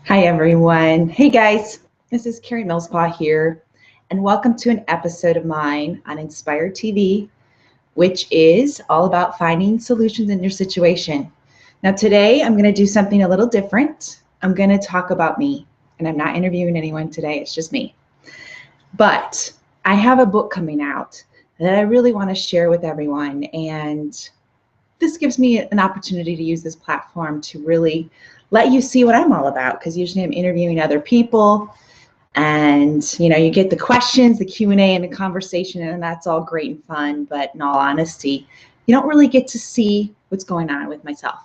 Hi, everyone. Hey, guys. This is Karie Millspaugh here, and welcome to an episode of mine on Inspire TV, which is all about finding solutions in your situation. Now, today I'm going to do something a little different. I'm going to talk about me, and I'm not interviewing anyone today. It's just me. But I have a book coming out that I really want to share with everyone, and this gives me an opportunity to use this platform to really let you see what I'm all about, because usually I'm interviewing other people and you get the questions, the Q&A, and the conversation, and that's all great and fun, but in all honesty, you don't really get to see what's going on with myself.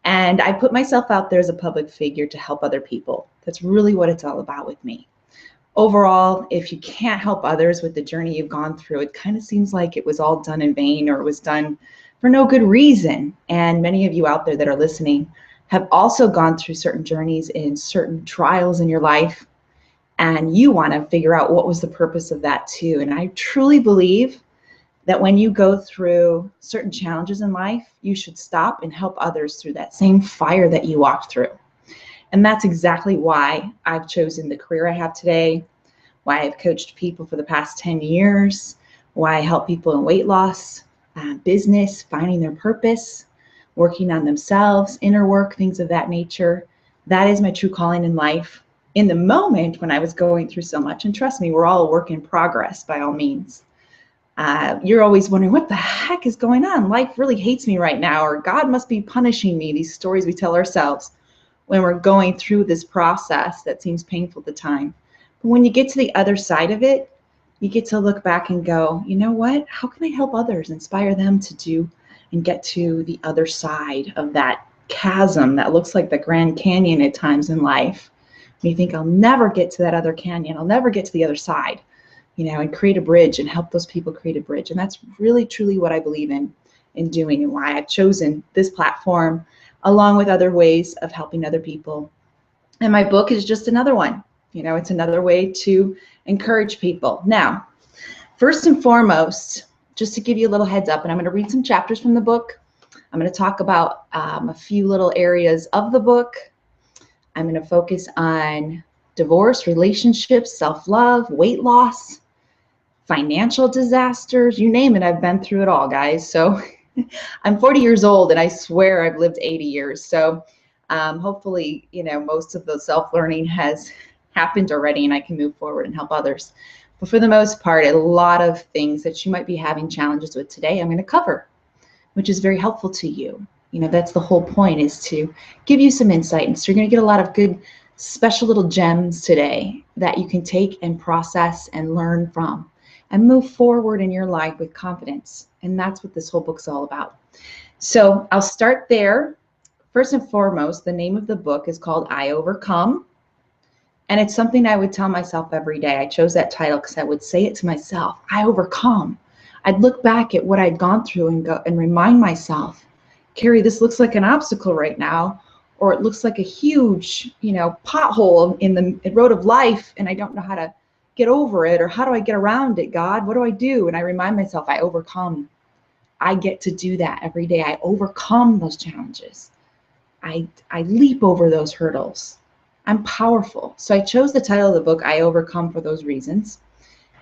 And I put myself out there as a public figure to help other people. That's really what it's all about with me. Overall, if you can't help others with the journey you've gone through, it kind of seems like it was all done in vain, or it was done for no good reason. And many of you out there that are listening have also gone through certain journeys and certain trials in your life, and you want to figure out what was the purpose of that too. And I truly believe that when you go through certain challenges in life, you should stop and help others through that same fire that you walked through. And that's exactly why I've chosen the career I have today, why I've coached people for the past 10 years, why I help people in weight loss, business, finding their purpose, working on themselves, inner work, things of that nature. That is my true calling in life. In the moment when I was going through so much, and trust me, we're all a work in progress by all means. You're always wondering, what the heck is going on? Life really hates me right now, or God must be punishing me. These stories we tell ourselves when we're going through this process that seems painful at the time. But when you get to the other side of it, you get to look back and go, you know what? How can I help others, inspire them to do and get to the other side of that chasm that looks like the Grand Canyon at times in life? And you think, I'll never get to that other canyon. I'll never get to the other side, and create a bridge and help those people create a bridge. And that's really, truly what I believe in doing, and why I've chosen this platform, along with other ways of helping other people. And my book is just another one. It's another way to encourage people. Now, first and foremost, just to give you a little heads up, and I'm going to read some chapters from the book. I'm going to talk about a few little areas of the book. I'm going to focus on divorce, relationships, self-love, weight loss, financial disasters, you name it. I've been through it all, guys. So I'm 40 years old, and I swear I've lived 80 years. So hopefully, most of the self-learning has happened already, and I can move forward and help others. But for the most part, a lot of things that you might be having challenges with today, I'm going to cover, which is very helpful to you. That's the whole point, is to give you some insight. And so you're going to get a lot of good, special little gems today that you can take and process and learn from and move forward in your life with confidence. And that's what this whole book's all about. So I'll start there. First and foremost, the name of the book is called I Overcome. And it's something I would tell myself every day. I chose that title because I would say it to myself. I overcome. I'd look back at what I'd gone through and go and remind myself, Karie, this looks like an obstacle right now, or it looks like a huge, pothole in the road of life, and I don't know how to get over it, or how do I get around it, God? What do I do? And I remind myself, I overcome. I get to do that every day. I overcome those challenges. I leap over those hurdles. I'm powerful. So I chose the title of the book, I Overcome, for those reasons.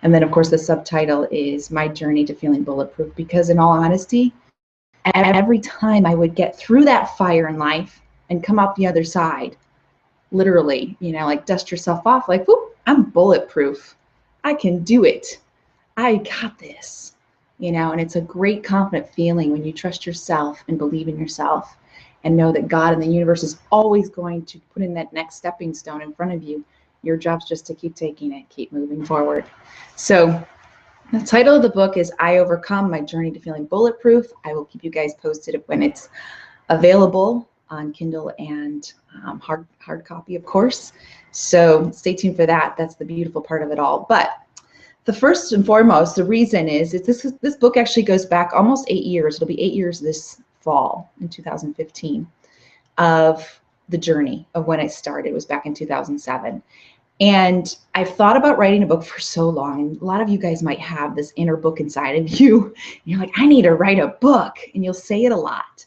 And then, of course, the subtitle is My Journey to Feeling Bulletproof, because in all honesty, every time I would get through that fire in life and come out the other side, literally, like dust yourself off, like, whoop, I'm bulletproof. I can do it. I got this, and it's a great confident feeling when you trust yourself and believe in yourself and know that God and the universe is always going to put in that next stepping stone in front of you. Your job's just to keep taking it, keep moving forward. So the title of the book is I Overcome, My Journey to Feeling Bulletproof. I will keep you guys posted when it's available on Kindle and hard copy, of course. So stay tuned for that. That's the beautiful part of it all. But the first and foremost, the reason is this book actually goes back almost 8 years. It'll be 8 years this fall in 2015 of the journey of when it started. It was back in 2007. And I've thought about writing a book for so long. And a lot of you guys might have this inner book inside of you. And you're like, I need to write a book. And you'll say it a lot.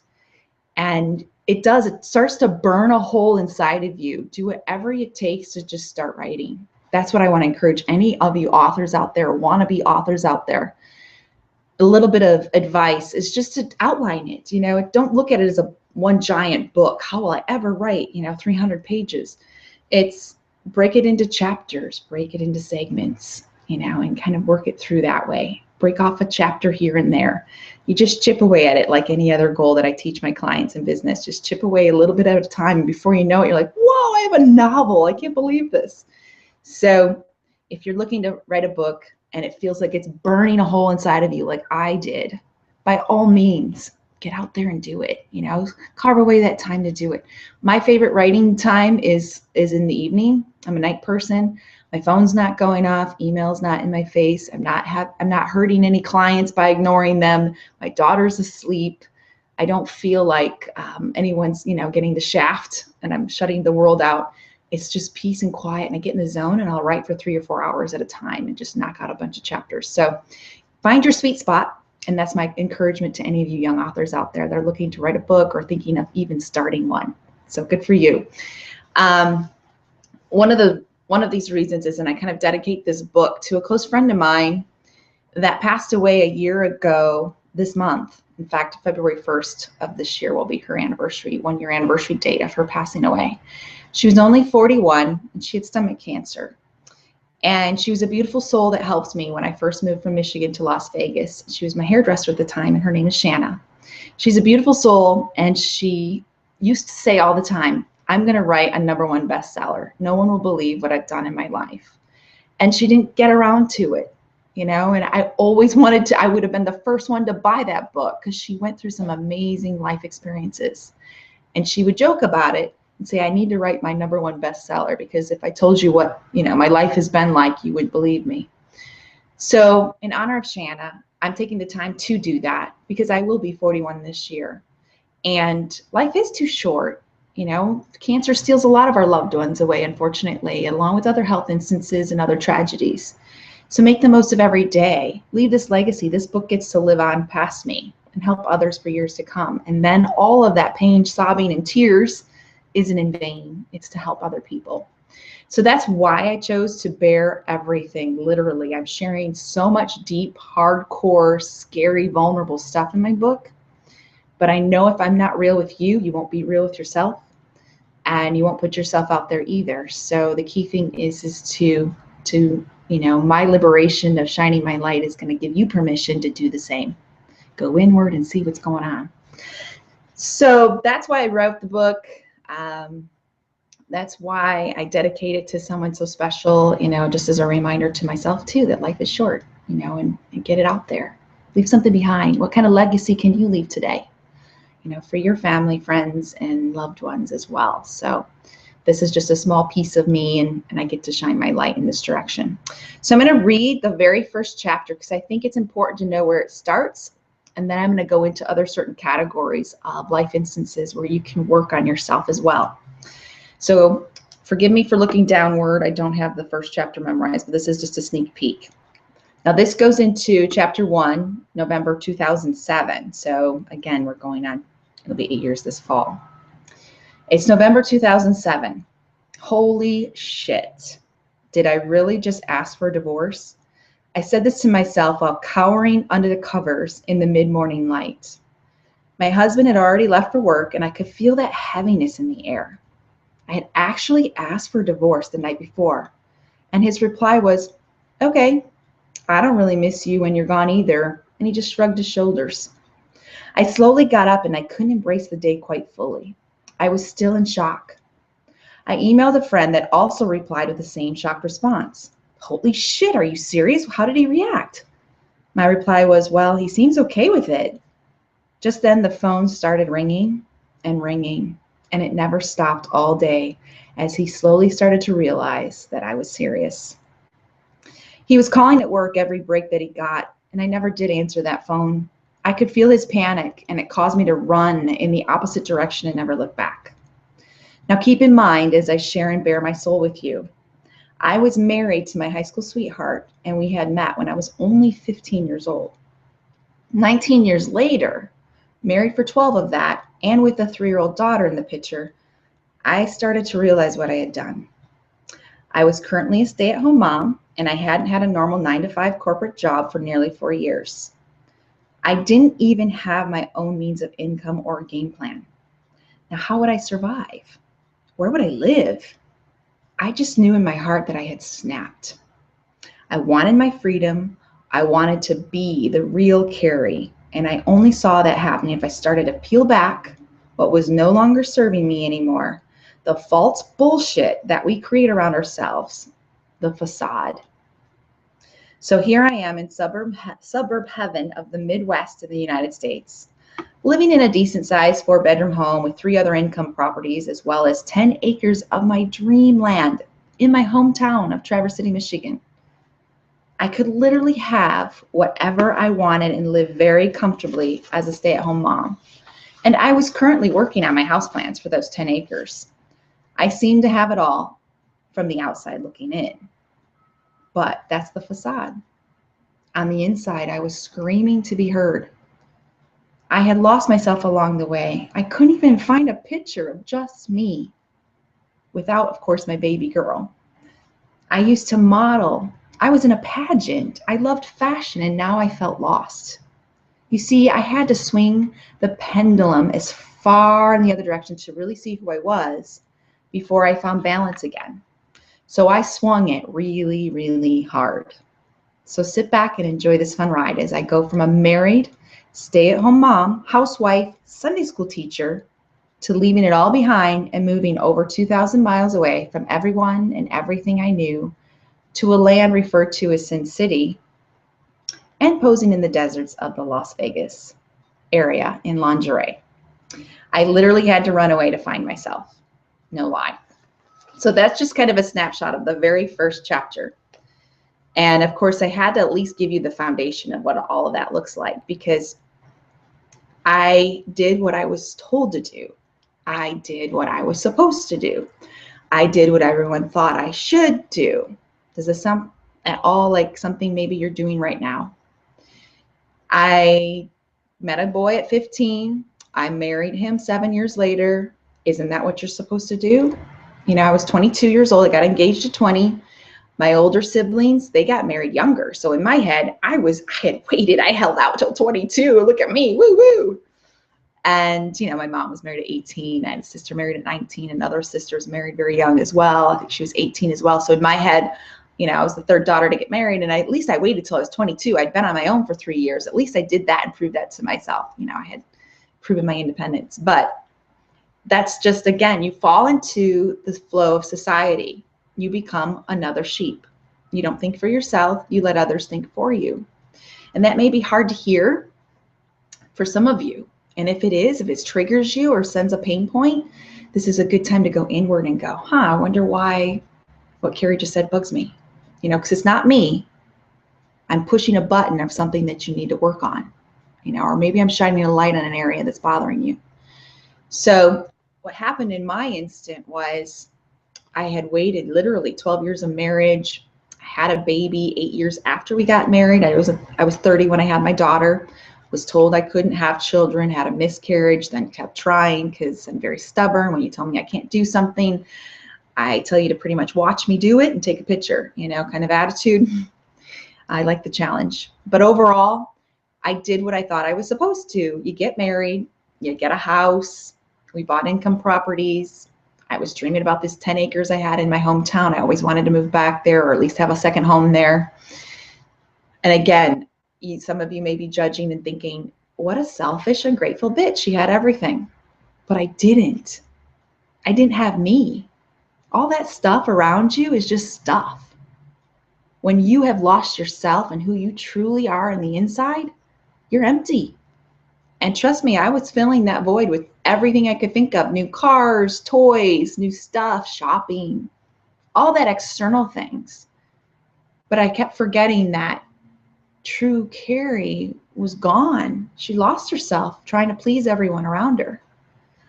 And it does. It starts to burn a hole inside of you. Do whatever it takes to just start writing. That's what I want to encourage any of you authors out there, wannabe authors out there. A little bit of advice is just to outline it. You know, don't look at it as a one giant book. How will I ever write, 300 pages? It's break it into chapters, break it into segments, and kind of work it through that way. Break off a chapter here and there. You just chip away at it like any other goal that I teach my clients in business. Just chip away a little bit at a time. And before you know it, you're like, whoa, I have a novel. I can't believe this. So if you're looking to write a book and it feels like it's burning a hole inside of you like I did, by all means, get out there and do it. Carve away that time to do it. My favorite writing time is in the evening. I'm a night person. My phone's not going off, email's not in my face. I'm not hurting any clients by ignoring them. My daughter's asleep. I don't feel like anyone's, getting the shaft and I'm shutting the world out. It's just peace and quiet, and I get in the zone and I'll write for 3 or 4 hours at a time and just knock out a bunch of chapters. So find your sweet spot. And that's my encouragement to any of you young authors out there that are looking to write a book or thinking of even starting one. So good for you. One of these reasons is, and I kind of dedicate this book to a close friend of mine that passed away a year ago this month. In fact, February 1st of this year will be her anniversary, 1-year anniversary date of her passing away. She was only 41 and she had stomach cancer. And she was a beautiful soul that helped me when I first moved from Michigan to Las Vegas. She was my hairdresser at the time, and her name is Shanna. She's a beautiful soul, and she used to say all the time, I'm going to write a #1 bestseller. No one will believe what I've done in my life. And she didn't get around to it, and I always wanted to. I would have been the first one to buy that book because she went through some amazing life experiences. And she would joke about it and say, I need to write my #1 bestseller because if I told you what, my life has been like, you would believe me. So in honor of Shanna, I'm taking the time to do that because I will be 41 this year. And life is too short. Cancer steals a lot of our loved ones away, unfortunately, along with other health instances and other tragedies. So make the most of every day. Leave this legacy. This book gets to live on past me and help others for years to come. And then all of that pain, sobbing, and tears isn't in vain. It's to help other people. So that's why I chose to bear everything. Literally, I'm sharing so much deep, hardcore, scary, vulnerable stuff in my book. But I know if I'm not real with you, you won't be real with yourself, and you won't put yourself out there either. So the key thing is to my liberation of shining my light is going to give you permission to do the same. Go inward and see what's going on. So that's why I wrote the book. That's why I dedicate it to someone so special, just as a reminder to myself too, that life is short, and get it out there. Leave something behind. What kind of legacy can you leave today? For your family, friends, and loved ones as well. So this is just a small piece of me, and I get to shine my light in this direction. So I'm going to read the very first chapter because I think it's important to know where it starts. And then I'm going to go into other certain categories of life instances where you can work on yourself as well. So forgive me for looking downward. I don't have the first chapter memorized, but this is just a sneak peek. Now this goes into chapter 1, November 2007. So again, we're going on, it'll be 8 years this fall. It's November 2007. Holy shit. Did I really just ask for a divorce? I said this to myself while cowering under the covers in the mid-morning light. My husband had already left for work, and I could feel that heaviness in the air. I had actually asked for divorce the night before, and his reply was, okay, I don't really miss you when you're gone either, and he just shrugged his shoulders. I slowly got up, and I couldn't embrace the day quite fully. I was still in shock. I emailed a friend that also replied with the same shocked response. Holy shit, are you serious? How did he react? My reply was, well, he seems okay with it. Just then the phone started ringing and ringing, and it never stopped all day as he slowly started to realize that I was serious. He was calling at work every break that he got, and I never did answer that phone. I could feel his panic, and it caused me to run in the opposite direction and never look back. Now keep in mind, as I share and bear my soul with you, I was married to my high school sweetheart, and we had met when I was only 15 years old. 19 years later, married for 12 of that, and with a 3-year-old daughter in the picture, I started to realize what I had done. I was currently a stay-at-home mom, and I hadn't had a normal 9-to-5 corporate job for nearly 4 years. I didn't even have my own means of income or game plan. Now, how would I survive? Where would I live? I just knew in my heart that I had snapped. I wanted my freedom. I wanted to be the real Karie, and I only saw that happening if I started to peel back what was no longer serving me anymore, the false bullshit that we create around ourselves, the facade. So here I am in suburb heaven of the Midwest of the United States, living in a decent-sized 4-bedroom home with 3 other income properties, as well as 10 acres of my dream land in my hometown of Traverse City, Michigan. I could literally have whatever I wanted and live very comfortably as a stay-at-home mom. And I was currently working on my house plans for those 10 acres. I seemed to have it all from the outside looking in. But that's the facade. On the inside, I was screaming to be heard. I had lost myself along the way. I couldn't even find a picture of just me without, of course, my baby girl. I used to model. I was in a pageant. I loved fashion, and now I felt lost. You see, I had to swing the pendulum as far in the other direction to really see who I was before I found balance again. So I swung it really, really hard. So sit back and enjoy this fun ride as I go from a married, stay-at-home mom, housewife, Sunday school teacher, to leaving it all behind and moving over 2,000 miles away from everyone and everything I knew to a land referred to as Sin City, and posing in the deserts of the Las Vegas area in lingerie. I literally had to run away to find myself. No lie. So that's just kind of a snapshot of the very first chapter. And of course, I had to at least give you the foundation of what all of that looks like, because I did what I was told to do. I did what I was supposed to do. I did what everyone thought I should do. Does this sound at all like something maybe you're doing right now? I met a boy at 15. I married him 7 years later. Isn't that what you're supposed to do? You know, I was 22 years old. I got engaged at 20. My older siblings, they got married younger. So in my head, I had waited. I held out till 22. Look at me. Woo woo. And, you know, my mom was married at 18. I had a sister married at 19. Another sister was married very young as well. I think she was 18 as well. So in my head, you know, I was the 3rd daughter to get married, and at least I waited till I was 22. I'd been on my own for 3 years. At least I did that and proved that to myself. You know, I had proven my independence. But that's just, again, you fall into the flow of society. You become another sheep. You don't think for yourself. You let others think for you. And that may be hard to hear for some of you. And if it triggers you or sends a pain point, this is a good time to go inward and go, I wonder why what Karie just said bugs me. You know, because it's not me. I'm pushing a button of something that you need to work on, you know, or maybe I'm shining a light on an area that's bothering you. So what happened in my instant was I had waited literally 12 years of marriage. I had a baby 8 years after we got married. I was 30 when I had my daughter, was told I couldn't have children, had a miscarriage, then kept trying because I'm very stubborn. When you tell me I can't do something, I tell you to pretty much watch me do it and take a picture, you know, kind of attitude. I like the challenge. But overall, I did what I thought I was supposed to. You get married, you get a house. We bought income properties. I was dreaming about this 10 acres I had in my hometown. I always wanted to move back there, or at least have a second home there. And again, some of you may be judging and thinking, what a selfish, ungrateful bitch. She had everything. But I didn't. I didn't have me. All that stuff around you is just stuff. When you have lost yourself and who you truly are on the inside, you're empty. And trust me, I was filling that void with everything I could think of. New cars, toys, new stuff, shopping, all that external things. But I kept forgetting that true Karie was gone. She lost herself trying to please everyone around her.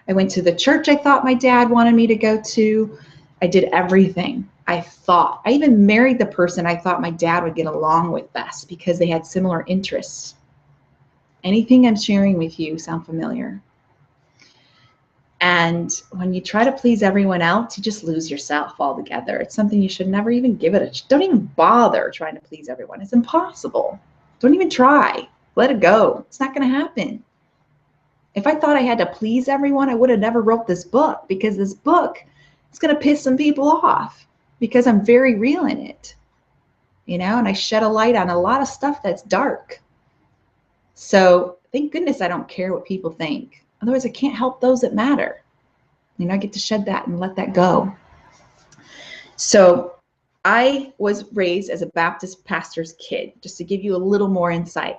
I went to the church I thought my dad wanted me to go to. I did everything I thought. I even married the person I thought my dad would get along with best because they had similar interests. Anything I'm sharing with you sound familiar? And when you try to please everyone else, you just lose yourself altogether. It's something you should never even give it a, don't even bother trying to please everyone. It's impossible. Don't even try. Let it go. It's not going to happen. If I thought I had to please everyone, I would have never wrote this book, because this book is going to piss some people off because I'm very real in it, you know, and I shed a light on a lot of stuff that's dark. So thank goodness I don't care what people think. Otherwise, I can't help those that matter. You know, I get to shed that and let that go. So I was raised as a Baptist pastor's kid, just to give you a little more insight,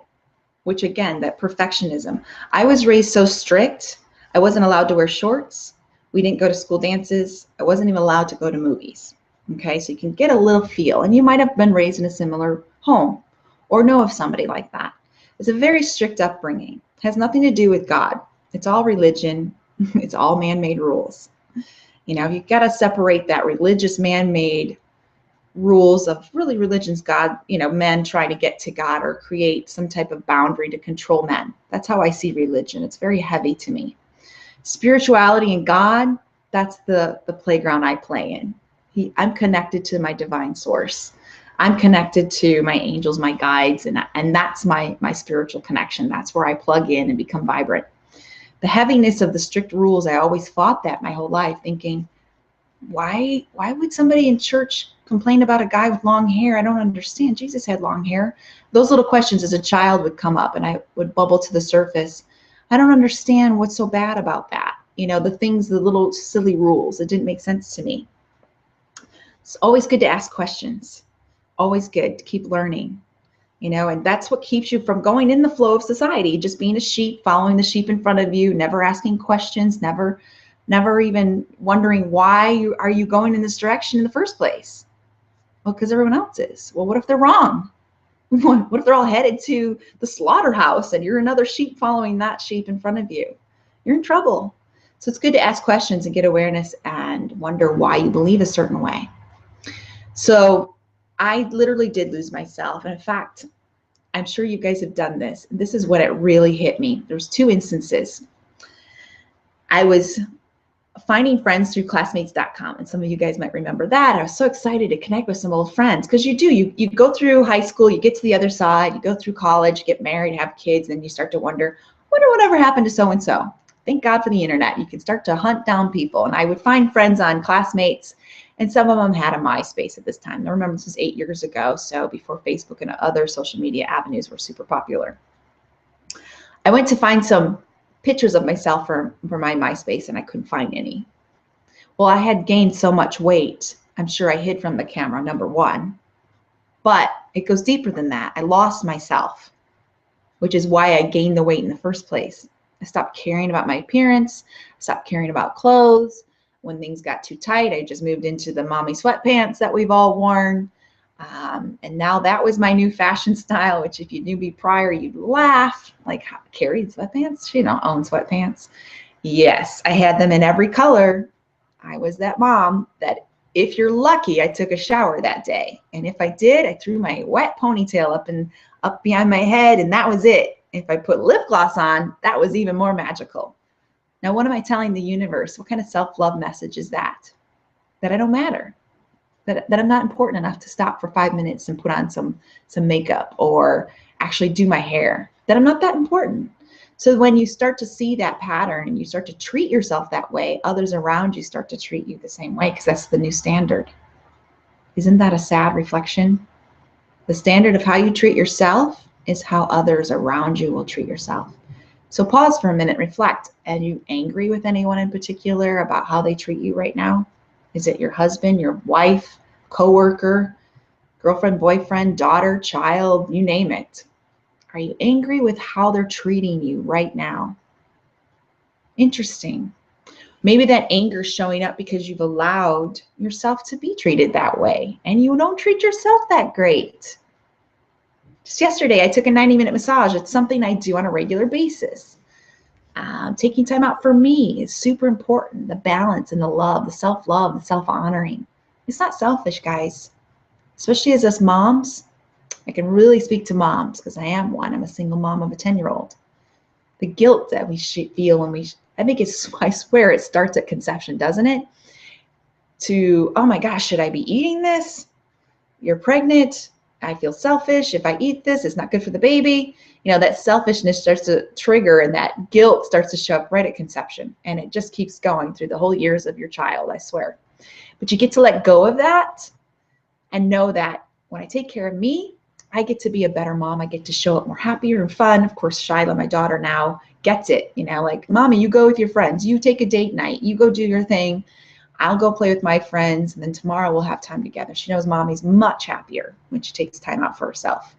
which again, that perfectionism. I was raised so strict. I wasn't allowed to wear shorts. We didn't go to school dances. I wasn't even allowed to go to movies. Okay, so you can get a little feel, and you might have been raised in a similar home or know of somebody like that. It's a very strict upbringing. It has nothing to do with God. It's all religion. It's all man-made rules. You know, you've got to separate that religious man-made rules of really religion's God, you know, men trying to get to God or create some type of boundary to control men. That's how I see religion. It's very heavy to me. Spirituality and God, that's the playground I play in. I'm connected to my divine source. I'm connected to my angels, my guides, and that's my spiritual connection. That's where I plug in and become vibrant. The heaviness of the strict rules, I always fought that my whole life, thinking, why would somebody in church complain about a guy with long hair? I don't understand. Jesus had long hair. Those little questions as a child would come up, and I would bubble to the surface. I don't understand what's so bad about that. You know, the things, the little silly rules, it didn't make sense to me. It's always good to ask questions. Always good to keep learning. You know, and that's what keeps you from going in the flow of society, just being a sheep, following the sheep in front of you, never asking questions, never even wondering why are you going in this direction in the first place? Well, because everyone else is. Well, what if they're wrong? What if they're all headed to the slaughterhouse and you're another sheep following that sheep in front of you? You're in trouble. So it's good to ask questions and get awareness and wonder why you believe a certain way. So I literally did lose myself. And in fact, I'm sure you guys have done this. This is what it really hit me. There's two instances. I was finding friends through classmates.com, and some of you guys might remember that. I was so excited to connect with some old friends, because you go through high school, you get to the other side, you go through college, you get married, have kids, and you start to wonder whatever happened to so-and-so. Thank God for the internet. You can start to hunt down people, and I would find friends on Classmates, and some of them had a MySpace at this time. I remember this was 8 years ago, so before Facebook and other social media avenues were super popular. I went to find some pictures of myself for my MySpace, and I couldn't find any. Well, I had gained so much weight. I'm sure I hid from the camera, number one. But it goes deeper than that. I lost myself, which is why I gained the weight in the first place. I stopped caring about my appearance. I stopped caring about clothes. When things got too tight, I just moved into the mommy sweatpants that we've all worn. And now that was my new fashion style, which if you knew me prior, you'd laugh. Like, Karie, sweatpants? She don't own sweatpants. Yes, I had them in every color. I was that mom that, if you're lucky, I took a shower that day. And if I did, I threw my wet ponytail up behind my head, and that was it. If I put lip gloss on, that was even more magical. Now, what am I telling the universe? What kind of self-love message is that? That I don't matter. That I'm not important enough to stop for 5 minutes and put on some makeup or actually do my hair. That I'm not that important. So when you start to see that pattern and you start to treat yourself that way, others around you start to treat you the same way, because that's the new standard. Isn't that a sad reflection? The standard of how you treat yourself is how others around you will treat yourself. So pause for a minute, reflect. Are you angry with anyone in particular about how they treat you right now? Is it your husband, your wife, coworker, girlfriend, boyfriend, daughter, child, you name it? Are you angry with how they're treating you right now? Interesting. Maybe that anger is showing up because you've allowed yourself to be treated that way, and you don't treat yourself that great. Just yesterday, I took a 90-minute massage. It's something I do on a regular basis. Taking time out for me is super important. The balance and the love, the self-love, the self-honoring. It's not selfish, guys. Especially as us moms. I can really speak to moms because I am one. I'm a single mom of a 10-year-old. The guilt that we feel when I think I swear it starts at conception, doesn't it? To, oh my gosh, should I be eating this? You're pregnant. I feel selfish. If I eat this, it's not good for the baby. You know, that selfishness starts to trigger, and that guilt starts to show up right at conception. And it just keeps going through the whole years of your child, I swear. But you get to let go of that and know that when I take care of me, I get to be a better mom. I get to show up more happier and fun. Of course, Shyla, my daughter now, gets it. You know, like, Mommy, you go with your friends. You take a date night. You go do your thing. I'll go play with my friends, and then tomorrow we'll have time together. She knows Mommy's much happier when she takes time out for herself.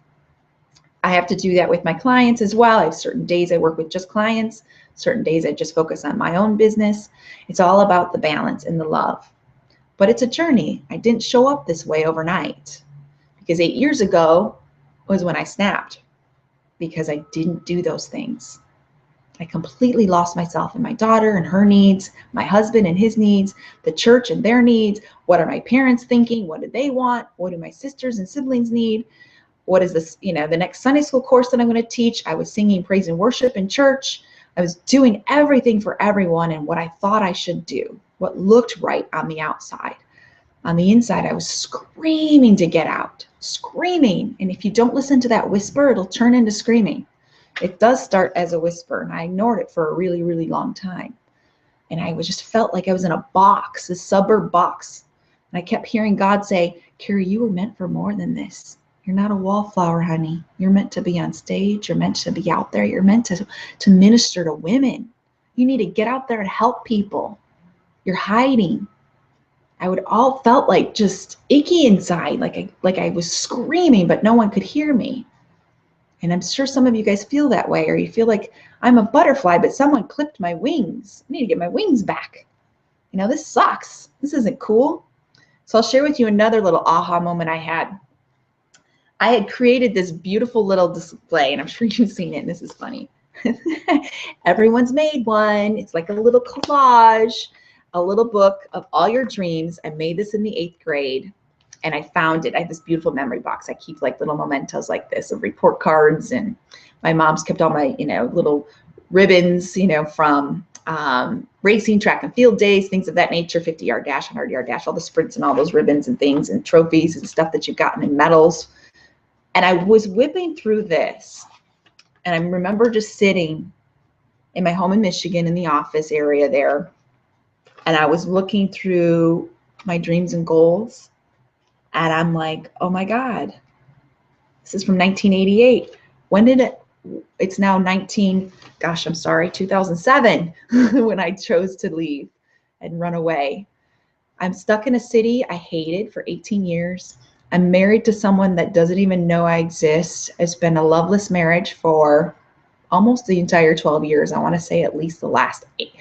I have to do that with my clients as well. I have certain days I work with just clients, certain days I just focus on my own business. It's all about the balance and the love. But it's a journey. I didn't show up this way overnight, because 8 years ago was when I snapped, because I didn't do those things. I completely lost myself in my daughter and her needs, my husband and his needs, the church and their needs. What are my parents thinking? What do they want? What do my sisters and siblings need? What is this, you know, the next Sunday school course that I'm going to teach? I was singing praise and worship in church. I was doing everything for everyone and what I thought I should do, what looked right on the outside. On the inside, I was screaming to get out, screaming. And if you don't listen to that whisper, it'll turn into screaming. It does start as a whisper, and I ignored it for a really, really long time. And I just felt like I was in a box, a suburb box. And I kept hearing God say, Karie, you were meant for more than this. You're not a wallflower, honey. You're meant to be on stage. You're meant to be out there. You're meant to minister to women. You need to get out there and help people. You're hiding. I would all felt like just icky inside, like I was screaming, but no one could hear me. And I'm sure some of you guys feel that way, or you feel like I'm a butterfly, but someone clipped my wings. I need to get my wings back. You know, this sucks. This isn't cool. So I'll share with you another little aha moment I had. I had created this beautiful little display, and I'm sure you've seen it, and this is funny. Everyone's made one. It's like a little collage, a little book of all your dreams. I made this in the 8th grade. And I found it. I have this beautiful memory box. I keep like little mementos like this of report cards, and my mom's kept all my, you know, little ribbons, you know, from racing, track and field days, things of that nature, 50-yard dash, 100-yard dash, all the sprints and all those ribbons and things and trophies and stuff that you've gotten in medals. And I was whipping through this, and I remember just sitting in my home in Michigan in the office area there, and I was looking through my dreams and goals. And I'm like, oh my God, this is from 1988. When did it, it's now 2007 when I chose to leave and run away. I'm stuck in a city I hated for 18 years. I'm married to someone that doesn't even know I exist. It's been a loveless marriage for almost the entire 12 years. I want to say at least the last 8.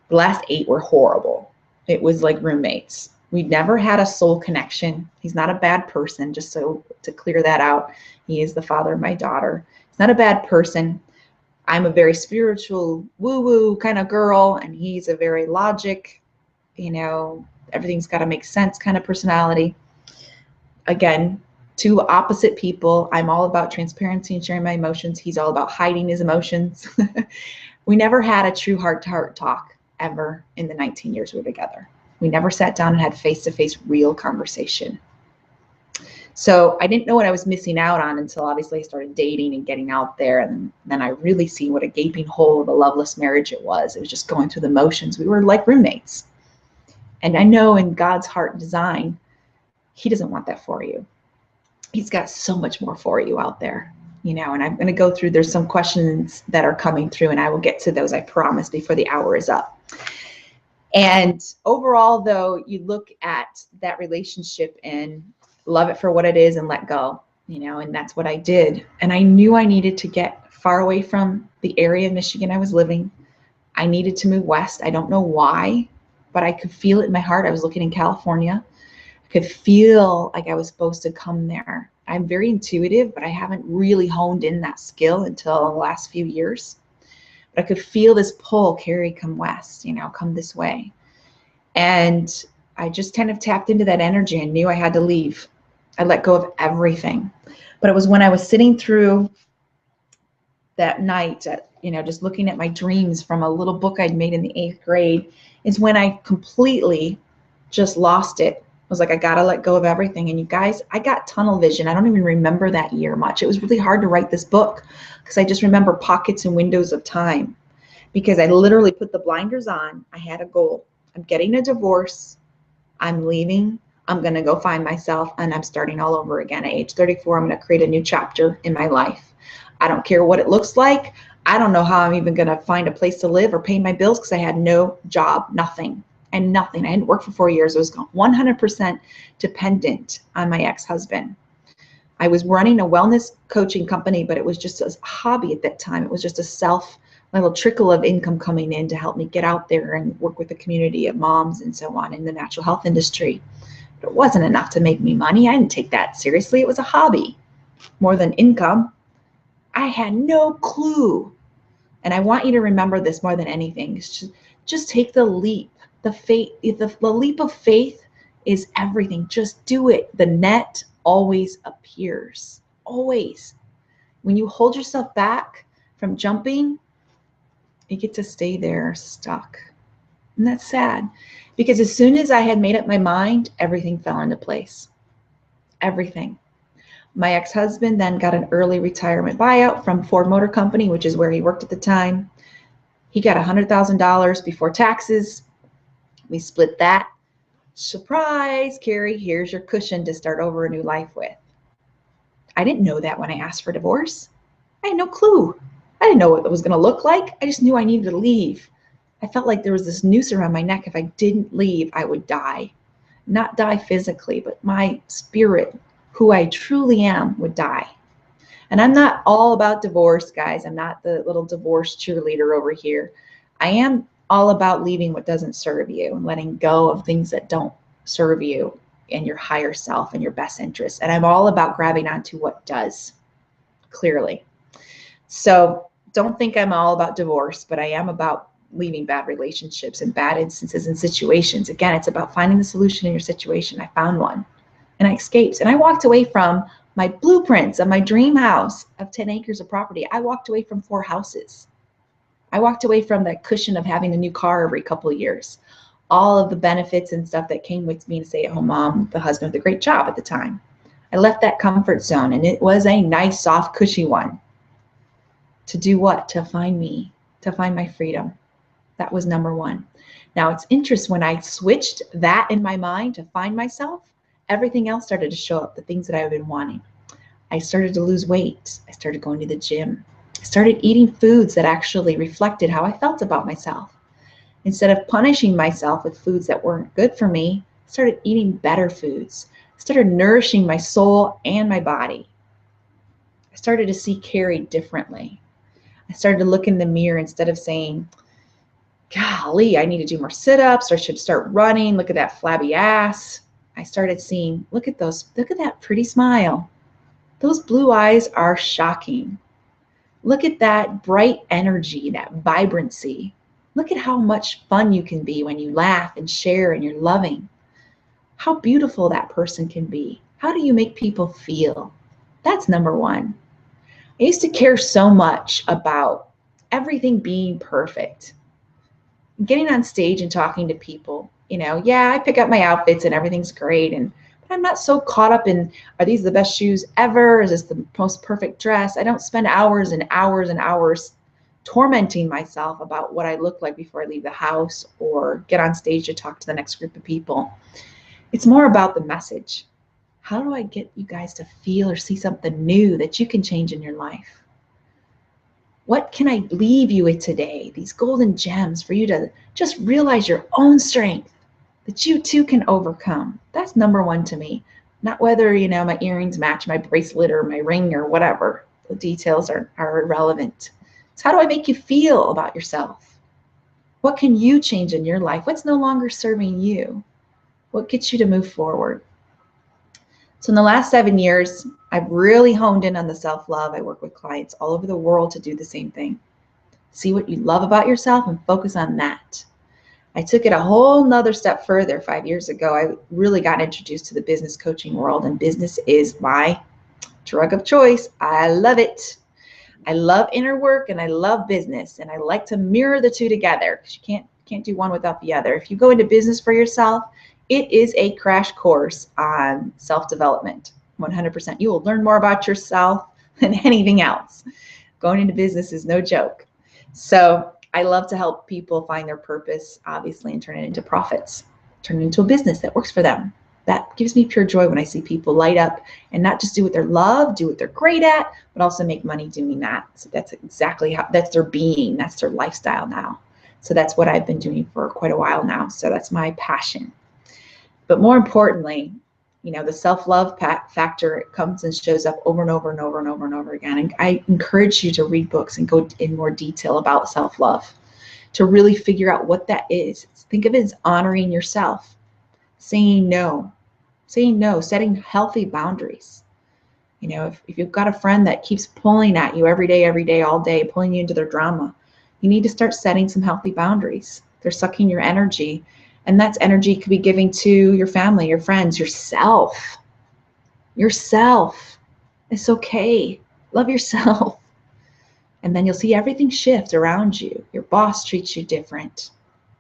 The last 8 were horrible. It was like roommates. We never had a soul connection. He's not a bad person, just so to clear that out. He is the father of my daughter. He's not a bad person. I'm a very spiritual, woo-woo kind of girl, and he's a very logic, you know, everything's got to make sense kind of personality. Again, 2 opposite people. I'm all about transparency and sharing my emotions. He's all about hiding his emotions. We never had a true heart-to-heart talk ever in the 19 years we were together. We never sat down and had face-to-face real conversation. So I didn't know what I was missing out on until obviously I started dating and getting out there. And then I really see what a gaping hole of a loveless marriage it was. It was just going through the motions. We were like roommates. And I know in God's heart and design, he doesn't want that for you. He's got so much more for you out there, you know, and I'm going to go through, there's some questions that are coming through, and I will get to those, I promise, before the hour is up. And overall, though, you look at that relationship and love it for what it is and let go, you know, and that's what I did. And I knew I needed to get far away from the area of Michigan I was living. I needed to move west. I don't know why, but I could feel it in my heart. I was looking in California. I could feel like I was supposed to come there. I'm very intuitive, but I haven't really honed in that skill until the last few years. But I could feel this pull, Karie, come west, you know, come this way. And I just kind of tapped into that energy and knew I had to leave. I let go of everything. But it was when I was sitting through that night, just looking at my dreams from a little book I'd made in the 8th grade, is when I completely just lost it. I was like, I gotta let go of everything. And you guys, I got tunnel vision. I don't even remember that year much. It was really hard to write this book because I just remember pockets and windows of time, because I literally put the blinders on. I had a goal. I'm getting a divorce. I'm leaving. I'm going to go find myself, and I'm starting all over again. At age 34, I'm going to create a new chapter in my life. I don't care what it looks like. I don't know how I'm even going to find a place to live or pay my bills because I had no job, nothing. And nothing. I hadn't worked for 4 years. I was 100% dependent on my ex-husband. I was running a wellness coaching company, but it was just a hobby at that time. It was just a little trickle of income coming in to help me get out there and work with a community of moms and so on in the natural health industry. But it wasn't enough to make me money. I didn't take that seriously. It was a hobby more than income. I had no clue. And I want you to remember this more than anything. Just take the leap. The leap of faith is everything. Just do it. The net always appears. Always. When you hold yourself back from jumping, you get to stay there stuck. And that's sad, because as soon as I had made up my mind, everything fell into place. Everything. My ex-husband then got an early retirement buyout from Ford Motor Company, which is where he worked at the time. He got $100,000 before taxes. We split that. Surprise, Karie, here's your cushion to start over a new life with. I didn't know that when I asked for divorce. I had no clue. I didn't know what it was going to look like. I just knew I needed to leave. I felt like there was this noose around my neck. If I didn't leave, I would die. Not die physically, but my spirit, who I truly am, would die. And I'm not all about divorce, guys. I'm not the little divorce cheerleader over here. I am all about leaving what doesn't serve you and letting go of things that don't serve you and your higher self and your best interests. And I'm all about grabbing onto what does, clearly. So don't think I'm all about divorce, but I am about leaving bad relationships and bad instances and situations. Again, it's about finding the solution in your situation. I found one and I escaped. And I walked away from my blueprints of my dream house of 10 acres of property. I walked away from 4 houses. I walked away from that cushion of having a new car every couple of years. All of the benefits and stuff that came with being a stay-at-home mom, the husband with a great job at the time. I left that comfort zone, and it was a nice, soft, cushy one. To do what? To find me, to find my freedom. That was number one. Now, it's interesting, when I switched that in my mind to find myself, everything else started to show up, the things that I've been wanting. I started to lose weight. I started going to the gym. I started eating foods that actually reflected how I felt about myself. Instead of punishing myself with foods that weren't good for me, I started eating better foods. I started nourishing my soul and my body. I started to see Karie differently. I started to look in the mirror instead of saying, golly, I need to do more sit-ups, or I should start running. Look at that flabby ass. I started seeing, look at that pretty smile. Those blue eyes are shocking. Look at that bright energy, that vibrancy. Look at how much fun you can be when you laugh and share and you're loving. How beautiful that person can be. How do you make people feel? That's number one. I used to care so much about everything being perfect. Getting on stage and talking to people, yeah, I pick up my outfits and everything's great, but I'm not so caught up in, are these the best shoes ever? Is this the most perfect dress? I don't spend hours and hours and hours tormenting myself about what I look like before I leave the house or get on stage to talk to the next group of people. It's more about the message. How do I get you guys to feel or see something new that you can change in your life? What can I leave you with today? These golden gems for you to just realize your own strength, that you too can overcome. That's number one to me. Not whether, my earrings match my bracelet or my ring or whatever. The details are irrelevant. It's how do I make you feel about yourself? What can you change in your life? What's no longer serving you? What gets you to move forward? So in the last 7 years, I've really honed in on the self-love. I work with clients all over the world to do the same thing. See what you love about yourself and focus on that. I took it a whole nother step further 5 years ago. I really got introduced to the business coaching world, and business is my drug of choice. I love it. I love inner work and I love business, and I like to mirror the two together because you can't do one without the other. If you go into business for yourself, it is a crash course on self-development, 100%. You will learn more about yourself than anything else. Going into business is no joke. So I love to help people find their purpose, obviously, and turn it into profits, turn it into a business that works for them. That gives me pure joy when I see people light up and not just do what they love, do what they're great at, but also make money doing that. So that's exactly how, that's their being, that's their lifestyle now. So that's what I've been doing for quite a while now. So that's my passion. But more importantly, you know, the self-love factor comes and shows up over and over and over and over and over again. And I encourage you to read books and go in more detail about self-love, to really figure out what that is. Think of it as honoring yourself, saying no, setting healthy boundaries. You know, if you've got a friend that keeps pulling at you every day, all day, pulling you into their drama, you need to start setting some healthy boundaries. They're sucking your energy. And that's energy you could be giving to your family, your friends, yourself. Yourself. It's okay. Love yourself. And then you'll see everything shift around you. Your boss treats you different.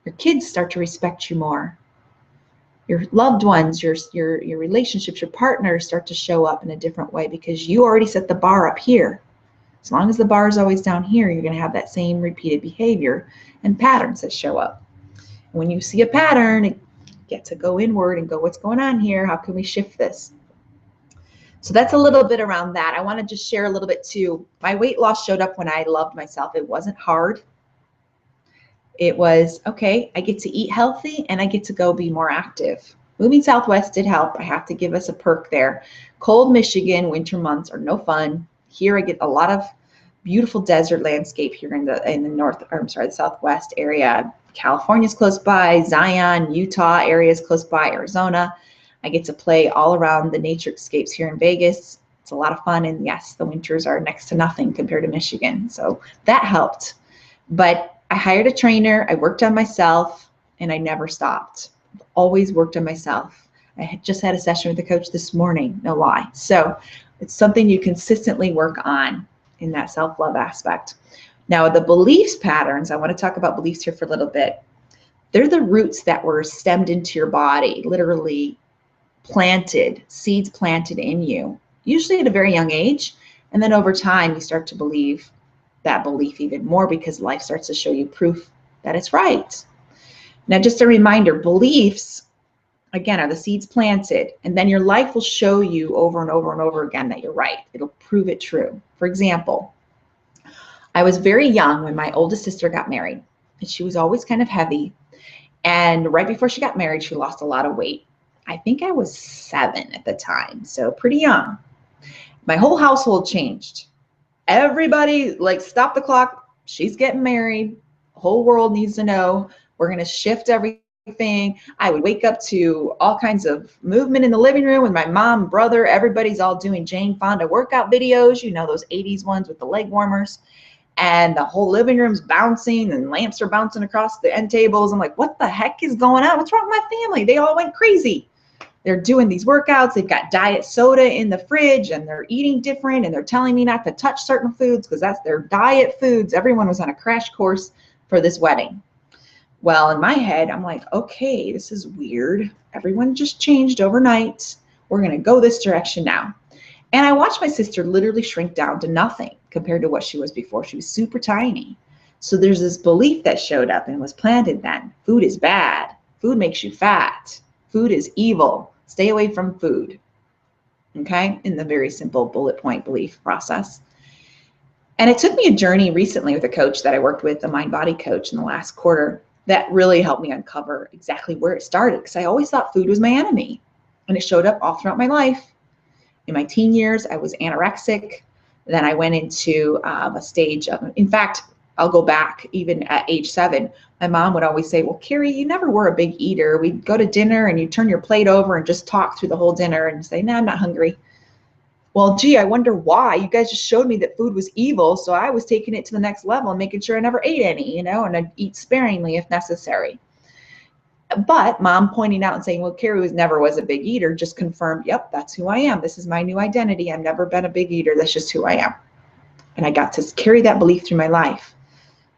Your kids start to respect you more. Your loved ones, your relationships, your partners start to show up in a different way because you already set the bar up here. As long as the bar is always down here, you're going to have that same repeated behavior and patterns that show up. When you see a pattern, you get to go inward and go, what's going on here? How can we shift this? So that's a little bit around that. I want to just share a little bit too. My weight loss showed up when I loved myself. It wasn't hard. It was, okay, I get to eat healthy and I get to go be more active. Moving Southwest did help. I have to give us a perk there. Cold Michigan, winter months are no fun. Here I get a lot of beautiful desert landscape here in the Southwest area. California's close by, Zion, Utah areas close by, Arizona. I get to play all around the nature escapes here in Vegas. It's a lot of fun, and yes, the winters are next to nothing compared to Michigan, so that helped. But I hired a trainer, I worked on myself, and I never stopped. I've always worked on myself. I had just had a session with the coach this morning, no lie. So it's something you consistently work on in that self-love aspect. Now, the beliefs patterns, I want to talk about beliefs here for a little bit. They're the roots that were stemmed into your body, literally planted, seeds planted in you, usually at a very young age. And then over time, you start to believe that belief even more because life starts to show you proof that it's right. Now, just a reminder, beliefs, again, are the seeds planted, and then your life will show you over and over and over again that you're right. It'll prove it true. For example, I was very young when my oldest sister got married, and she was always kind of heavy. And right before she got married, she lost a lot of weight. I think I was 7 at the time, so pretty young. My whole household changed. Everybody, like, stop the clock. She's getting married. The whole world needs to know. We're going to shift everything. I would wake up to all kinds of movement in the living room with my mom, brother. Everybody's all doing Jane Fonda workout videos, you know, those 80s ones with the leg warmers. And the whole living room's bouncing and lamps are bouncing across the end tables. I'm like, what the heck is going on? What's wrong with my family? They all went crazy. They're doing these workouts. They've got diet soda in the fridge and they're eating different. And they're telling me not to touch certain foods because that's their diet foods. Everyone was on a crash course for this wedding. Well, in my head, I'm like, okay, this is weird. Everyone just changed overnight. We're going to go this direction now. And I watched my sister literally shrink down to nothing compared to what she was before. She was super tiny. So there's this belief that showed up and was planted then. Food is bad. Food makes you fat. Food is evil. Stay away from food. Okay? In the very simple bullet point belief process. And it took me a journey recently with a coach that I worked with, a mind-body coach, in the last quarter, that really helped me uncover exactly where it started. Because I always thought food was my enemy. And it showed up all throughout my life. In my teen years, I was anorexic. Then I went into a stage of, in fact, I'll go back even at age 7. My mom would always say, well, Karie, you never were a big eater. We'd go to dinner and you turn your plate over and just talk through the whole dinner and say, no, I'm not hungry. Well, gee, I wonder why. You guys just showed me that food was evil. So I was taking it to the next level and making sure I never ate any, you know, and I'd eat sparingly if necessary. But mom pointing out and saying, well, Karie never was a big eater, just confirmed, yep, that's who I am. This is my new identity. I've never been a big eater. That's just who I am. And I got to carry that belief through my life,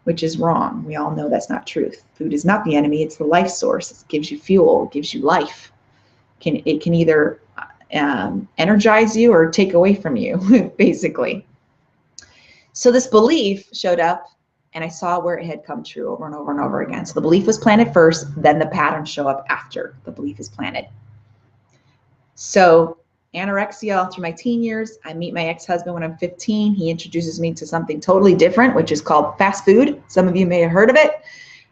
which is wrong. We all know that's not truth. Food is not the enemy. It's the life source. It gives you fuel, it gives you life. It can either energize you or take away from you, basically. So this belief showed up, and I saw where it had come true over and over and over again. So the belief was planted first, then the patterns show up after the belief is planted. So anorexia through my teen years. I meet my ex-husband when I'm 15. He introduces me to something totally different, which is called fast food. Some of you may have heard of it.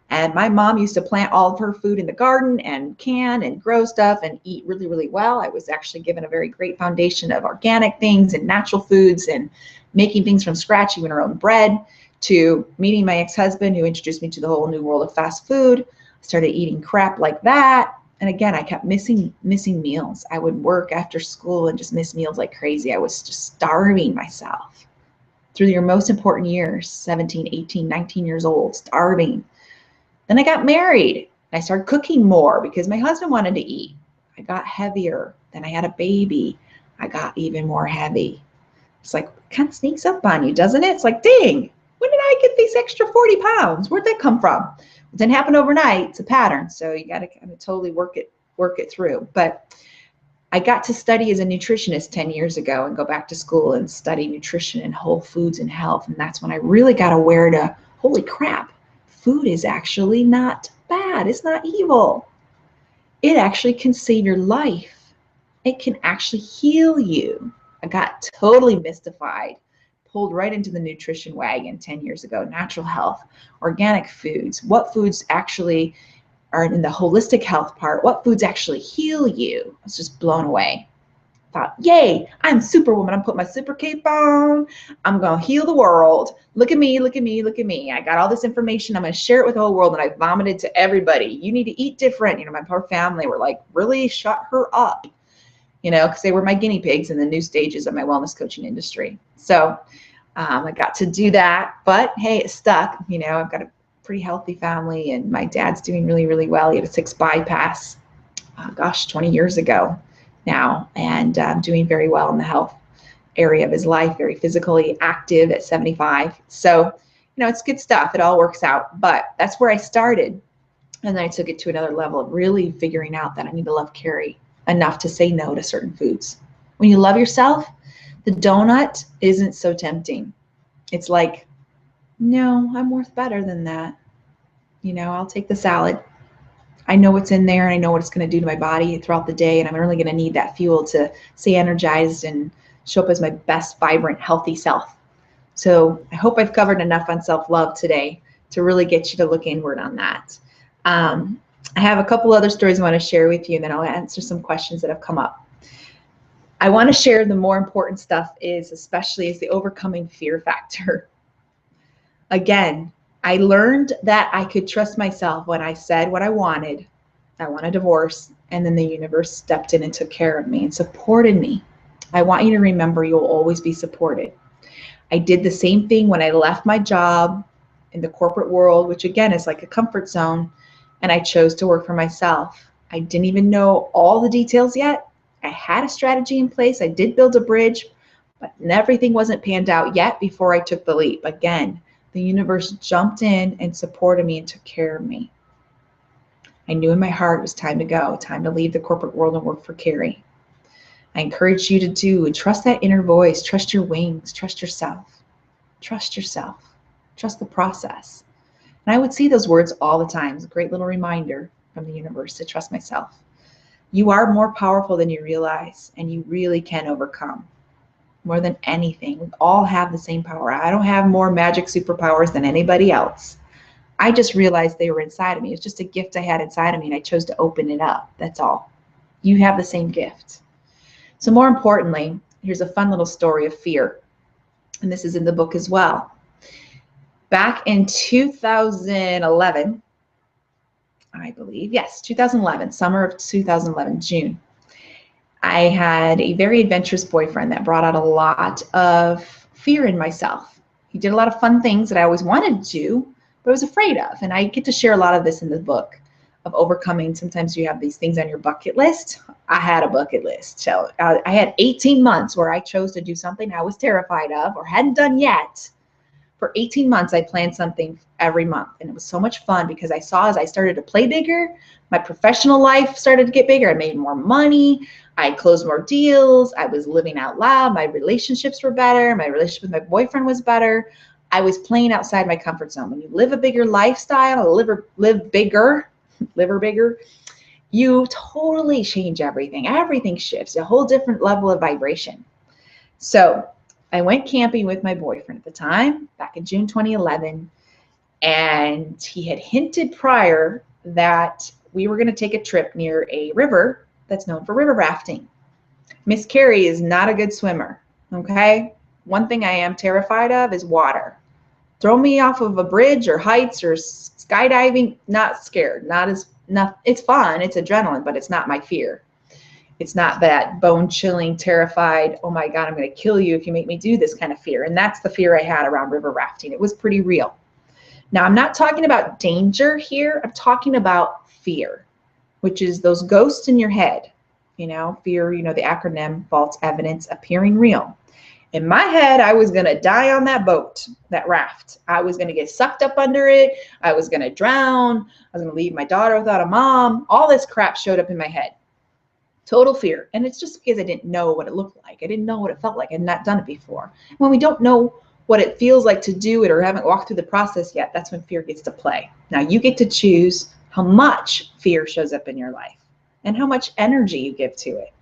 And my mom used to plant all of her food in the garden and can and grow stuff and eat really, really well. I was actually given a very great foundation of organic things and natural foods and making things from scratch, even our own bread, to meeting my ex-husband who introduced me to the whole new world of fast food. I started eating crap like that. And again, I kept missing meals. I would work after school and just miss meals like crazy. I was just starving myself through your most important years, 17, 18, 19 years old, starving. Then I got married. I started cooking more because my husband wanted to eat. I got heavier. Then I had a baby. I got even more heavy. It's like, it kind of sneaks up on you, doesn't it? It's like, dang, when did I get these extra 40 pounds? Where'd that come from? It didn't happen overnight. It's a pattern. So you got to kind of totally work it through. But I got to study as a nutritionist 10 years ago and go back to school and study nutrition and whole foods and health. And that's when I really got aware to, holy crap, food is actually not bad. It's not evil. It actually can save your life. It can actually heal you. I got totally mystified, pulled right into the nutrition wagon 10 years ago. Natural health, organic foods, what foods actually are in the holistic health part, what foods actually heal you. I was just blown away. Thought, yay, I'm Superwoman. I'm putting my super cape on. I'm going to heal the world. Look at me, look at me, look at me. I got all this information. I'm going to share it with the whole world. And I vomited to everybody. You need to eat different. You know, my poor family were like, really shut her up, you know, because they were my guinea pigs in the new stages of my wellness coaching industry. So I got to do that. But hey, it stuck. You know, I've got a pretty healthy family and my dad's doing really, really well. He had a 6 bypass, 20 years ago now, and doing very well in the health area of his life, very physically active at 75. So, you know, it's good stuff. It all works out, but that's where I started. And then I took it to another level of really figuring out that I need to love Karie enough to say no to certain foods. When you love yourself, the donut isn't so tempting. It's like, no, I'm worth better than that. You know, I'll take the salad. I know what's in there and I know what it's going to do to my body throughout the day. And I'm really going to need that fuel to stay energized and show up as my best, vibrant, healthy self. So I hope I've covered enough on self-love today to really get you to look inward on that. I have a couple other stories I want to share with you, and then I'll answer some questions that have come up. I want to share the more important stuff especially the overcoming fear factor. Again, I learned that I could trust myself when I said what I wanted. I want a divorce, and then the universe stepped in and took care of me and supported me. I want you to remember you'll always be supported. I did the same thing when I left my job in the corporate world, which again is like a comfort zone, and I chose to work for myself. I didn't even know all the details yet. I had a strategy in place. I did build a bridge, but everything wasn't panned out yet before I took the leap. Again, the universe jumped in and supported me and took care of me. I knew in my heart it was time to go, time to leave the corporate world and work for Karie. I encourage you to do and trust that inner voice, trust your wings, trust yourself, trust the process. And I would see those words all the time. It's a great little reminder from the universe to trust myself. You are more powerful than you realize, and you really can overcome. More than anything, we all have the same power. I don't have more magic superpowers than anybody else. I just realized they were inside of me. It's just a gift I had inside of me, and I chose to open it up. That's all. You have the same gift. So more importantly, here's a fun little story of fear. And this is in the book as well. Back in 2011, I believe, yes, 2011, summer of 2011, June, I had a very adventurous boyfriend that brought out a lot of fear in myself. He did a lot of fun things that I always wanted to do, but I was afraid of. And I get to share a lot of this in the book of overcoming. Sometimes you have these things on your bucket list. I had a bucket list. So I had 18 months where I chose to do something I was terrified of or hadn't done yet. For 18 months, I planned something every month. And it was so much fun because I saw as I started to play bigger, my professional life started to get bigger. I made more money. I closed more deals. I was living out loud. My relationships were better. My relationship with my boyfriend was better. I was playing outside my comfort zone. When you live a bigger lifestyle, live bigger, you totally change everything. Everything shifts, a whole different level of vibration. So I went camping with my boyfriend at the time, back in June 2011, and he had hinted prior that we were going to take a trip near a river that's known for river rafting. Miss Karie is not a good swimmer, okay? One thing I am terrified of is water. Throw me off of a bridge or heights or skydiving, not scared, it's fun, it's adrenaline, but it's not my fear. It's not that bone-chilling, terrified, oh my God, I'm going to kill you if you make me do this kind of fear. And that's the fear I had around river rafting. It was pretty real. Now, I'm not talking about danger here. I'm talking about fear, which is those ghosts in your head. You know, fear, you know, the acronym, false evidence appearing real. In my head, I was going to die on that boat, that raft. I was going to get sucked up under it. I was going to drown. I was going to leave my daughter without a mom. All this crap showed up in my head. Total fear. And it's just because I didn't know what it looked like. I didn't know what it felt like. I had not done it before. When we don't know what it feels like to do it or haven't walked through the process yet, that's when fear gets to play. Now you get to choose how much fear shows up in your life and how much energy you give to it,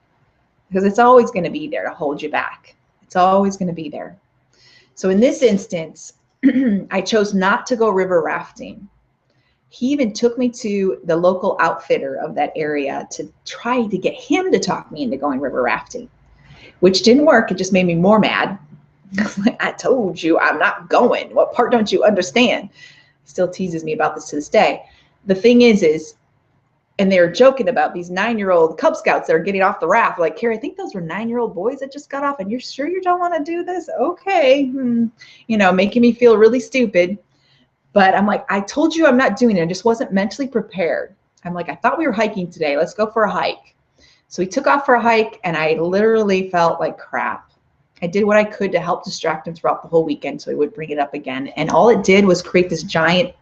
because it's always going to be there to hold you back. It's always going to be there. So in this instance, I chose not to go river rafting. He even took me to the local outfitter of that area to try to get him to talk me into going river rafting, which didn't work. It just made me more mad. I told you I'm not going. What part don't you understand? He still teases me about this to this day. The thing is, and they're joking about these 9-year-old Cub Scouts that are getting off the raft. Like, Karie, I think those were 9-year-old boys that just got off, and you're sure you don't want to do this? Okay. You know, making me feel really stupid. But I'm like, I told you I'm not doing it. I just wasn't mentally prepared. I'm like, I thought we were hiking today. Let's go for a hike. So we took off for a hike, and I literally felt like crap. I did what I could to help distract him throughout the whole weekend so he would bring it up again. And all it did was create this giant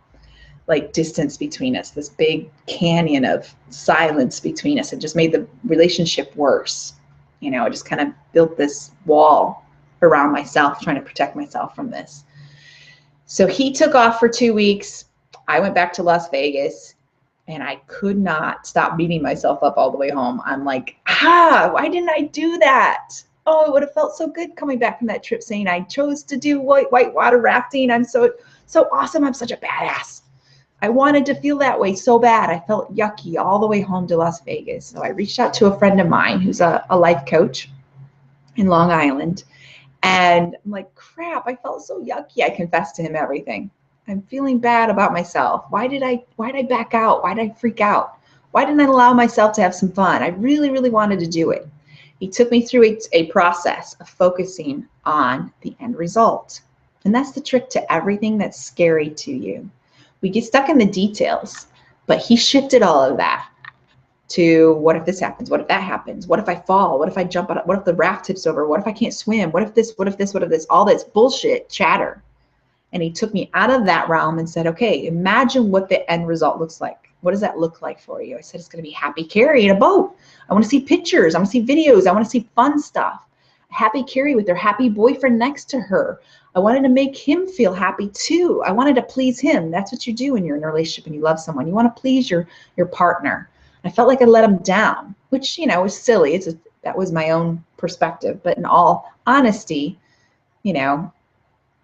like distance between us, this big canyon of silence between us. It just made the relationship worse. You know, I just kind of built this wall around myself, trying to protect myself from this. So he took off for 2 weeks. I went back to Las Vegas, and I could not stop beating myself up all the way home. I'm like, why didn't I do that? Oh, it would have felt so good coming back from that trip saying I chose to do whitewater rafting. I'm so awesome. I'm such a badass. I wanted to feel that way so bad. I felt yucky all the way home to Las Vegas. So I reached out to a friend of mine who's a life coach in Long Island. And I'm like, crap, I felt so yucky. I confessed to him everything. I'm feeling bad about myself. Why did I back out? Why did I freak out? Why didn't I allow myself to have some fun? I really, really wanted to do it. He took me through a process of focusing on the end result. And that's the trick to everything that's scary to you. We get stuck in the details, but he shifted all of that to what if this happens? What if that happens? What if I fall? What if I jump out? What if the raft tips over? What if I can't swim? What if this, what if this, what if this? All this bullshit chatter. And he took me out of that realm and said, okay, imagine what the end result looks like. What does that look like for you? I said, it's going to be happy Karie in a boat. I want to see pictures. I want to see videos. I want to see fun stuff. Happy Karie with their happy boyfriend next to her. I wanted to make him feel happy too. I wanted to please him. That's what you do when you're in a relationship and you love someone. You want to please your partner. I felt like I let him down, which, you know, was silly. That was my own perspective. But in all honesty, you know,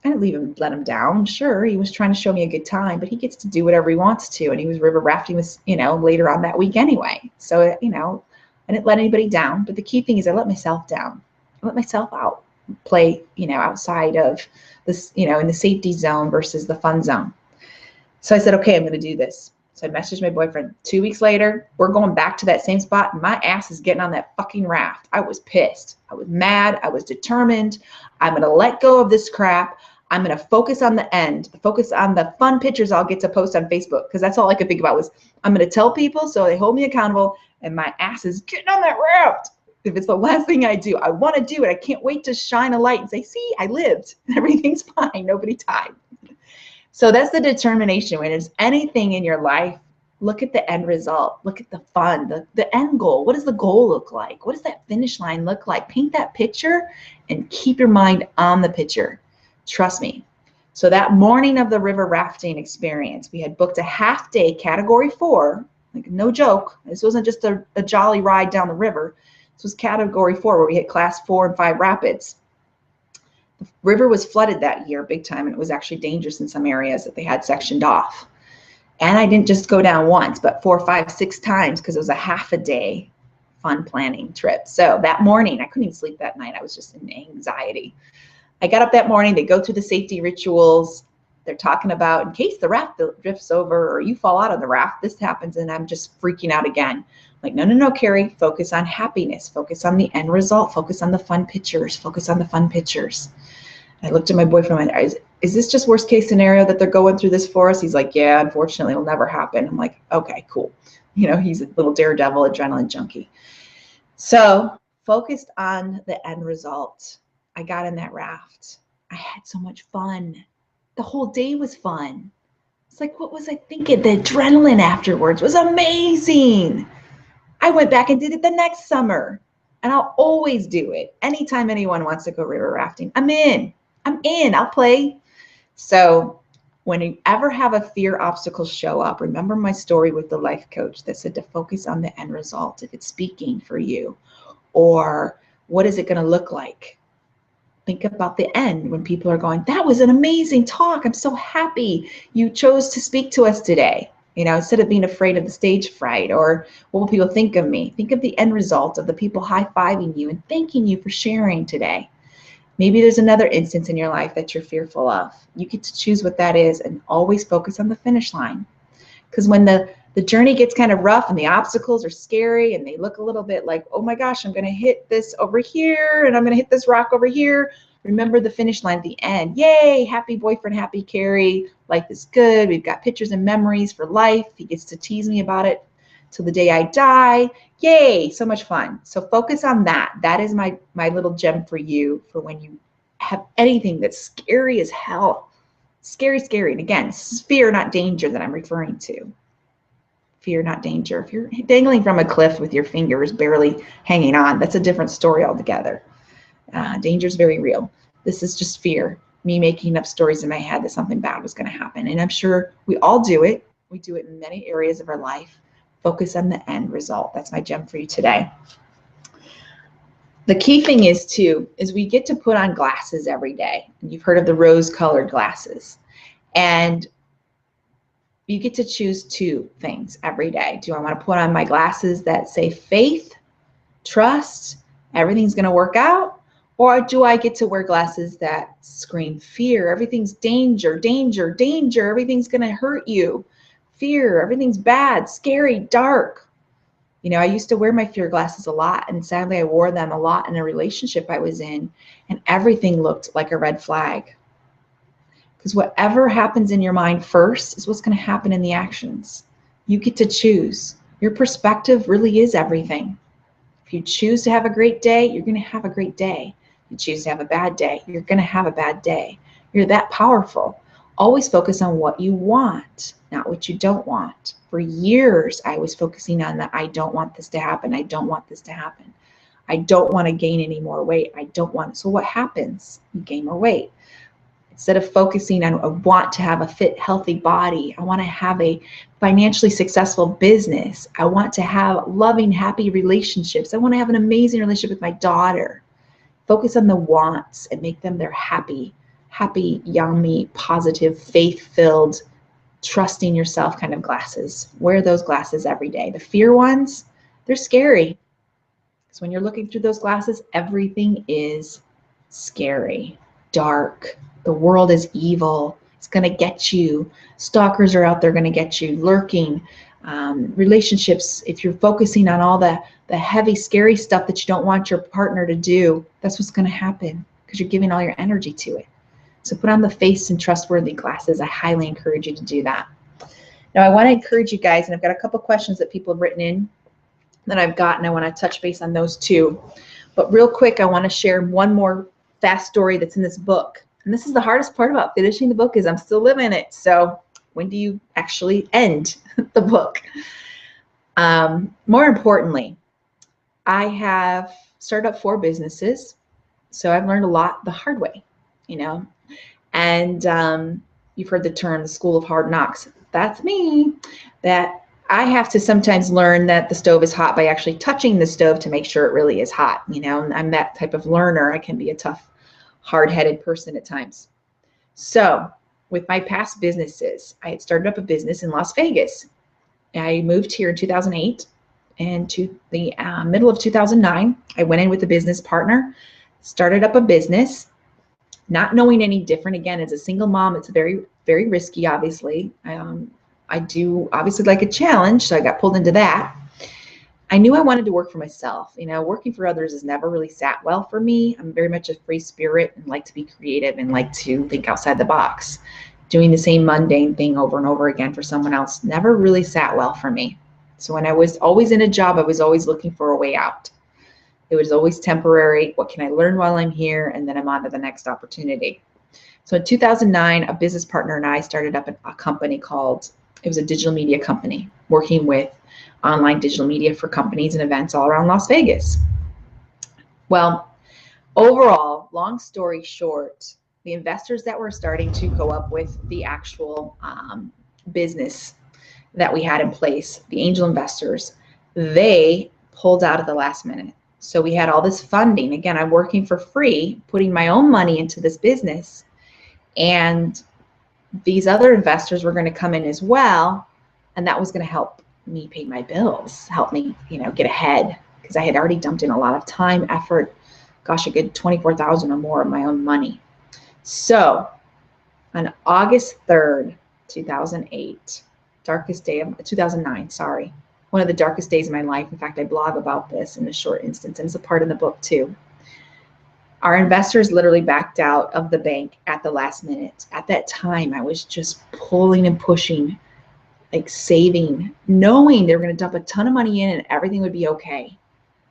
I didn't let him down. Sure, he was trying to show me a good time, but he gets to do whatever he wants to. And he was river rafting with, you know, later on that week anyway. So, you know, I didn't let anybody down. But the key thing is I let myself down. I let myself out, play, you know, outside of this, you know, in the safety zone versus the fun zone. So I said, okay, I'm going to do this. So I messaged my boyfriend. 2 weeks later, we're going back to that same spot. And my ass is getting on that fucking raft. I was pissed. I was mad. I was determined. I'm going to let go of this crap. I'm going to focus on the end, focus on the fun pictures I'll get to post on Facebook. Because that's all I could think about was I'm going to tell people so they hold me accountable. and my ass is getting on that raft. If it's the last thing I do, I want to do it. I can't wait to shine a light and say, see, I lived. Everything's fine. Nobody died. So that's the determination. When there's anything in your life, look at the end result. Look at the fun, the end goal. What does the goal look like? What does that finish line look like? Paint that picture and keep your mind on the picture. Trust me. So that morning of the river rafting experience, we had booked a half day, category 4, like no joke. This wasn't just a jolly ride down the river. This was category 4 where we hit class 4 and 5 rapids. The river was flooded that year big time, and it was actually dangerous in some areas that they had sectioned off. And I didn't just go down once, but 4, 5, 6 times because it was a half a day fun planning trip. So that morning, I couldn't even sleep that night. I was just in anxiety. I got up that morning. They go through the safety rituals. They're talking about in case the raft drifts over or you fall out of the raft, this happens, and I'm just freaking out again. Like, no, no, no, Karie, focus on happiness. Focus on the end result. Focus on the fun pictures. Focus on the fun pictures. I looked at my boyfriend and went, is this just worst case scenario that they're going through this for us? He's like, yeah, unfortunately, it'll never happen. I'm like, okay, cool. You know, he's a little daredevil, adrenaline junkie. So focused on the end result. I got in that raft. I had so much fun. The whole day was fun. It's like, what was I thinking? The adrenaline afterwards was amazing. I went back and did it the next summer, and I'll always do it. Anytime anyone wants to go river rafting, I'm in. I'll play. So when you ever have a fear obstacle show up, remember my story with the life coach that said to focus on the end result. If it's speaking for you, or what is it going to look like? Think about the end when people are going, that was an amazing talk. I'm so happy you chose to speak to us today. You know, instead of being afraid of the stage fright or what will people think of me, think of the end result of the people high-fiving you and thanking you for sharing today. Maybe there's another instance in your life that you're fearful of. You get to choose what that is and always focus on the finish line. Because when the journey gets kind of rough and the obstacles are scary and they look a little bit like, oh my gosh, I'm going to hit this over here and I'm going to hit this rock over here. Remember the finish line at the end. Yay, happy boyfriend, happy Karie. Life is good. We've got pictures and memories for life. He gets to tease me about it till the day I die. Yay, so much fun. So focus on that. That is my little gem for you for when you have anything that's scary as hell. Scary, scary. And again, fear, not danger that I'm referring to. Fear, not danger. If you're dangling from a cliff with your fingers barely hanging on, that's a different story altogether. Danger is very real. This is just fear, me making up stories in my head that something bad was going to happen. And I'm sure we all do it. We do it in many areas of our life. Focus on the end result. That's my gem for you today. The key thing is we get to put on glasses every day. And you've heard of the rose-colored glasses. And you get to choose 2 things every day. Do I want to put on my glasses that say faith, trust, everything's going to work out? Or do I get to wear glasses that scream fear? Everything's danger, danger, danger. Everything's going to hurt you. Fear, everything's bad, scary, dark. You know, I used to wear my fear glasses a lot, and sadly I wore them a lot in a relationship I was in, and everything looked like a red flag. Because whatever happens in your mind first is what's going to happen in the actions. You get to choose. Your perspective really is everything. If you choose to have a great day, you're going to have a great day. If you choose to have a bad day, you're going to have a bad day. You're that powerful. Always focus on what you want, not what you don't want. For years, I was focusing on that. I don't want this to happen. I don't want this to happen. I don't want to gain any more weight. I don't want. So what happens? You gain more weight. Instead of focusing on, I want to have a fit, healthy body. I want to have a financially successful business. I want to have loving, happy relationships. I want to have an amazing relationship with my daughter. Focus on the wants and make them their happy, yummy, positive, faith-filled, trusting yourself kind of glasses. Wear those glasses every day. The fear ones, they're scary. Because when you're looking through those glasses, everything is scary, dark. The world is evil. It's going to get you. Stalkers are out there going to get you, lurking. Relationships, if you're focusing on all the heavy, scary stuff that you don't want your partner to do, that's what's going to happen because you're giving all your energy to it. So put on the faith and trustworthy glasses. I highly encourage you to do that. Now, I want to encourage you guys, and I've got a couple questions that people have written in. that I've gotten. I want to touch base on those too. But real quick, I want to share one more fast story that's in this book. And this is the hardest part about finishing the book, is I'm still living it. So when do you actually end the book? More importantly, I have started up 4 businesses. So I've learned a lot the hard way, you know. And you've heard the term, the school of hard knocks. That's me. That I have to sometimes learn that the stove is hot by actually touching the stove to make sure it really is hot. You know, I'm that type of learner. I can be a tough, hard-headed person at times. So with my past businesses, I had started up a business in Las Vegas. I moved here in 2008, and to the middle of 2009, I went in with a business partner, started up a business, not knowing any different. Again, as a single mom, it's very, very risky, obviously. I do obviously like a challenge, so I got pulled into that. I knew I wanted to work for myself. You know, working for others has never really sat well for me. I'm very much a free spirit and like to be creative and like to think outside the box. Doing the same mundane thing over and over again for someone else never really sat well for me. So when I was always in a job, I was always looking for a way out. It was always temporary. What can I learn while I'm here? And then I'm on to the next opportunity. So in 2009, a business partner and I started up a company called, it was a digital media company, working with online digital media for companies and events all around Las Vegas. Well, overall, long story short, the investors that were starting to go up with the actual business that we had in place, the angel investors, they pulled out at the last minute. So we had all this funding. Again, I'm working for free, putting my own money into this business. And these other investors were going to come in as well. And that was going to help me pay my bills, help me, you know, get ahead, because I had already dumped in a lot of time, effort, gosh, a good $24,000 or more of my own money. So on August 3rd, 2008, darkest day of 2009, sorry, one of the darkest days of my life. In fact, I blog about this in a short instance, and it's a part in the book too. Our investors literally backed out of the bank at the last minute. At that time, I was just pulling and pushing, like saving, knowing they were going to dump a ton of money in and everything would be okay.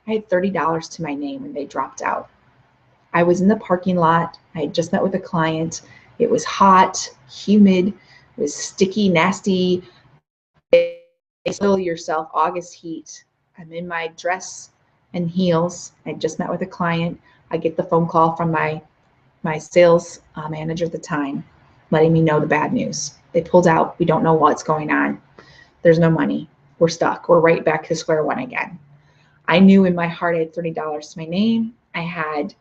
I had $30 to my name when they dropped out. I was in the parking lot. I had just met with a client. It was hot, humid, it was sticky, nasty. Feel yourself, August heat. I'm in my dress and heels. I just met with a client. I get the phone call from my sales manager at the time, letting me know the bad news. They pulled out. We don't know what's going on. There's no money. We're stuck. We're right back to square one again. I knew in my heart I had $30 to my name. I had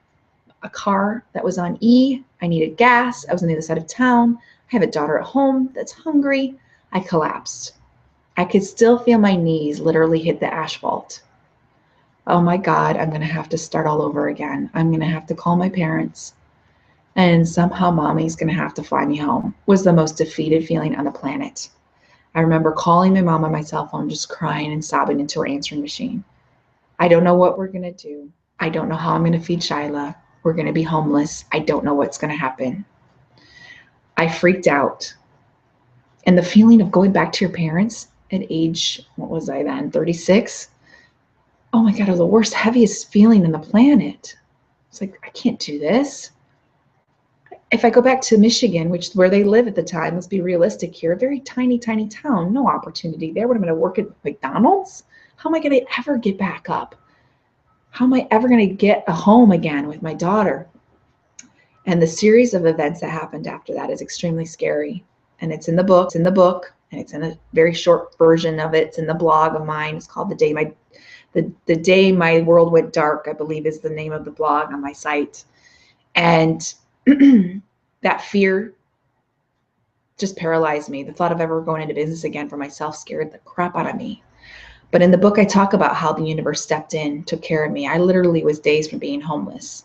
a car that was on E. I needed gas. I was on the other side of town. I have a daughter at home that's hungry. I collapsed. I could still feel my knees literally hit the asphalt. Oh my God, I'm going to have to start all over again. I'm going to have to call my parents. And somehow mommy's going to have to fly me home. Was the most defeated feeling on the planet. I remember calling my mom on my cell phone, just crying and sobbing into her answering machine. I don't know what we're going to do. I don't know how I'm going to feed Shyla. We're going to be homeless. I don't know what's going to happen. I freaked out. And the feeling of going back to your parents at age, what was I then, 36? Oh my God, it was the worst, heaviest feeling on the planet. It's like, I can't do this. If I go back to Michigan, which is where they live at the time, let's be realistic here, a very tiny, tiny town, no opportunity there. What, am I going to work at McDonald's? How am I going to ever get back up? How am I ever going to get a home again with my daughter? And the series of events that happened after that is extremely scary. And it's in the book. And it's in a very short version of it. It's in the blog of mine. It's called The Day My World Went Dark, I believe is the name of the blog on my site. And that fear just paralyzed me. The thought of ever going into business again for myself scared the crap out of me. But in the book, I talk about how the universe stepped in, took care of me. I literally was days from being homeless.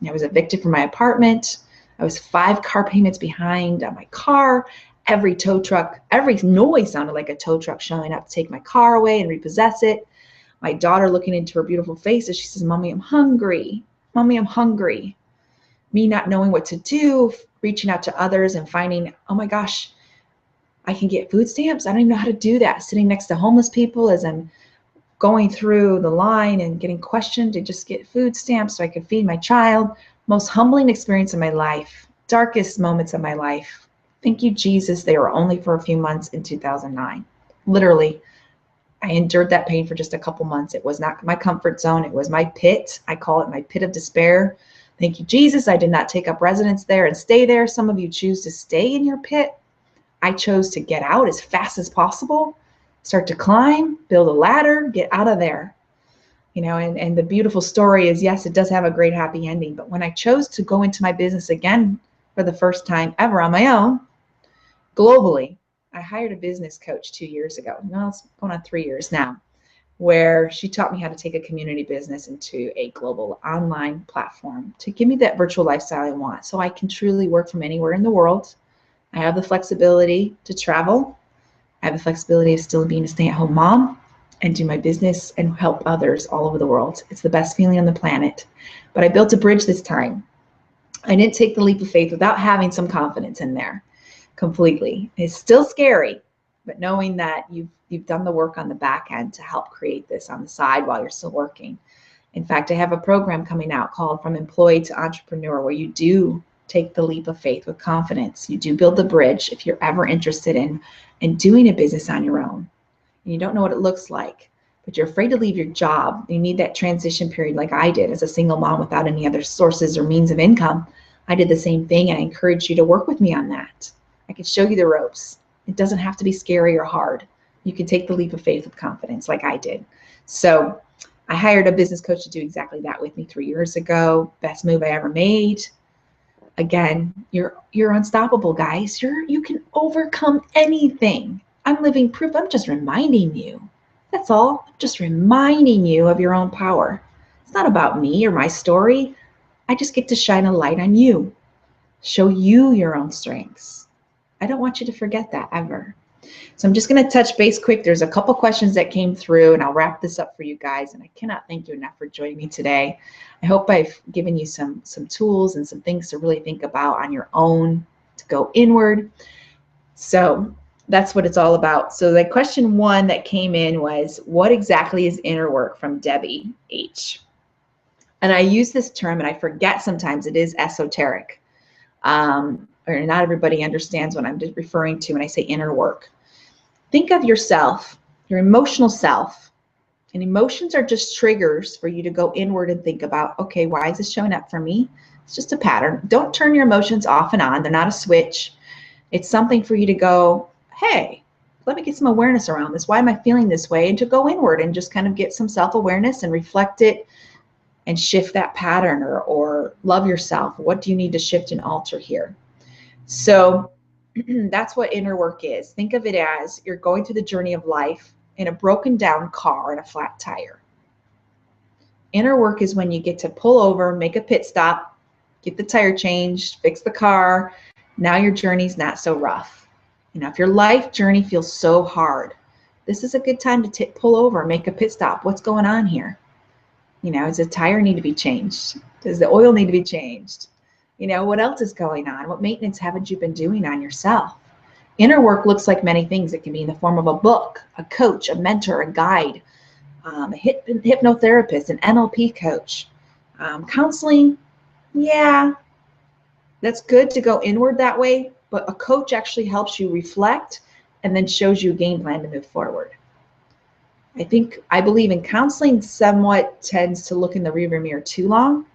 I was evicted from my apartment. I was 5 car payments behind on my car. Every tow truck, every noise sounded like a tow truck showing up to take my car away and repossess it. My daughter looking into her beautiful face as she says, Mommy, I'm hungry. Mommy, I'm hungry. Me not knowing what to do, reaching out to others and finding, oh my gosh, I can get food stamps. I don't even know how to do that. Sitting next to homeless people as I'm going through the line and getting questioned to just get food stamps so I could feed my child. Most humbling experience of my life, darkest moments of my life. Thank you, Jesus. They were only for a few months in 2009. Literally, I endured that pain for just a couple months. It was not my comfort zone. It was my pit. I call it my pit of despair. Thank you, Jesus. I did not take up residence there and stay there. Some of you choose to stay in your pit. I chose to get out as fast as possible, start to climb, build a ladder, get out of there. And the beautiful story is, yes, it does have a great happy ending. But when I chose to go into my business again for the first time ever on my own, globally, I hired a business coach 2 years ago. Well, it's going on 3 years now, where she taught me how to take a community business into a global online platform to give me that virtual lifestyle I want, so I can truly work from anywhere in the world. I have the flexibility to travel. I have the flexibility of still being a stay-at-home mom and do my business and help others all over the world. It's the best feeling on the planet. But I built a bridge this time. I didn't take the leap of faith without having some confidence in there completely. It's still scary, but knowing that you've done the work on the back end to help create this on the side while you're still working. In fact, I have a program coming out called From Employee to Entrepreneur, where you do take the leap of faith with confidence. You do build the bridge if you're ever interested in doing a business on your own. And you don't know what it looks like, but you're afraid to leave your job. You need that transition period like I did as a single mom without any other sources or means of income. I did the same thing, and I encourage you to work with me on that. I can show you the ropes. It doesn't have to be scary or hard. You can take the leap of faith with confidence like I did. So I hired a business coach to do exactly that with me 3 years ago. Best move I ever made. Again, you're unstoppable, guys. You can overcome anything. I'm living proof. I'm just reminding you. That's all. I'm just reminding you of your own power. It's not about me or my story. I just get to shine a light on you, show you your own strengths. I don't want you to forget that ever. So I'm just going to touch base quick. There's a couple questions that came through, and I'll wrap this up for you guys. And I cannot thank you enough for joining me today. I hope I've given you some tools and some things to really think about on your own to go inward. So that's what it's all about. So the question one that came in was, what exactly is inner work, from Debbie H. And I use this term, and I forget sometimes it is esoteric. Or not everybody understands what I'm referring to when I say inner work. Think of yourself, your emotional self, and emotions are just triggers for you to go inward and think about, okay, why is this showing up for me? It's just a pattern. Don't turn your emotions off and on. They're not a switch. It's something for you to go, hey, let me get some awareness around this. Why am I feeling this way? And to go inward and just kind of get some self-awareness and reflect it and shift that pattern, or love yourself. What do you need to shift and alter here? So that's what inner work is. Think of it as you're going through the journey of life in a broken down car and a flat tire. Inner work is when you get to pull over, make a pit stop, get the tire changed, fix the car. Now your journey's not so rough. If your life journey feels so hard, this is a good time to pull over, make a pit stop. What's going on here? Does the tire need to be changed? Does the oil need to be changed? What else is going on? What maintenance haven't you been doing on yourself? Inner work looks like many things. It can be in the form of a book, a coach, a mentor, a guide, a hypnotherapist, an NLP coach, counseling. Yeah, that's good to go inward that way, but a coach actually helps you reflect and then shows you a game plan to move forward. I believe in counseling somewhat tends to look in the rearview mirror too long.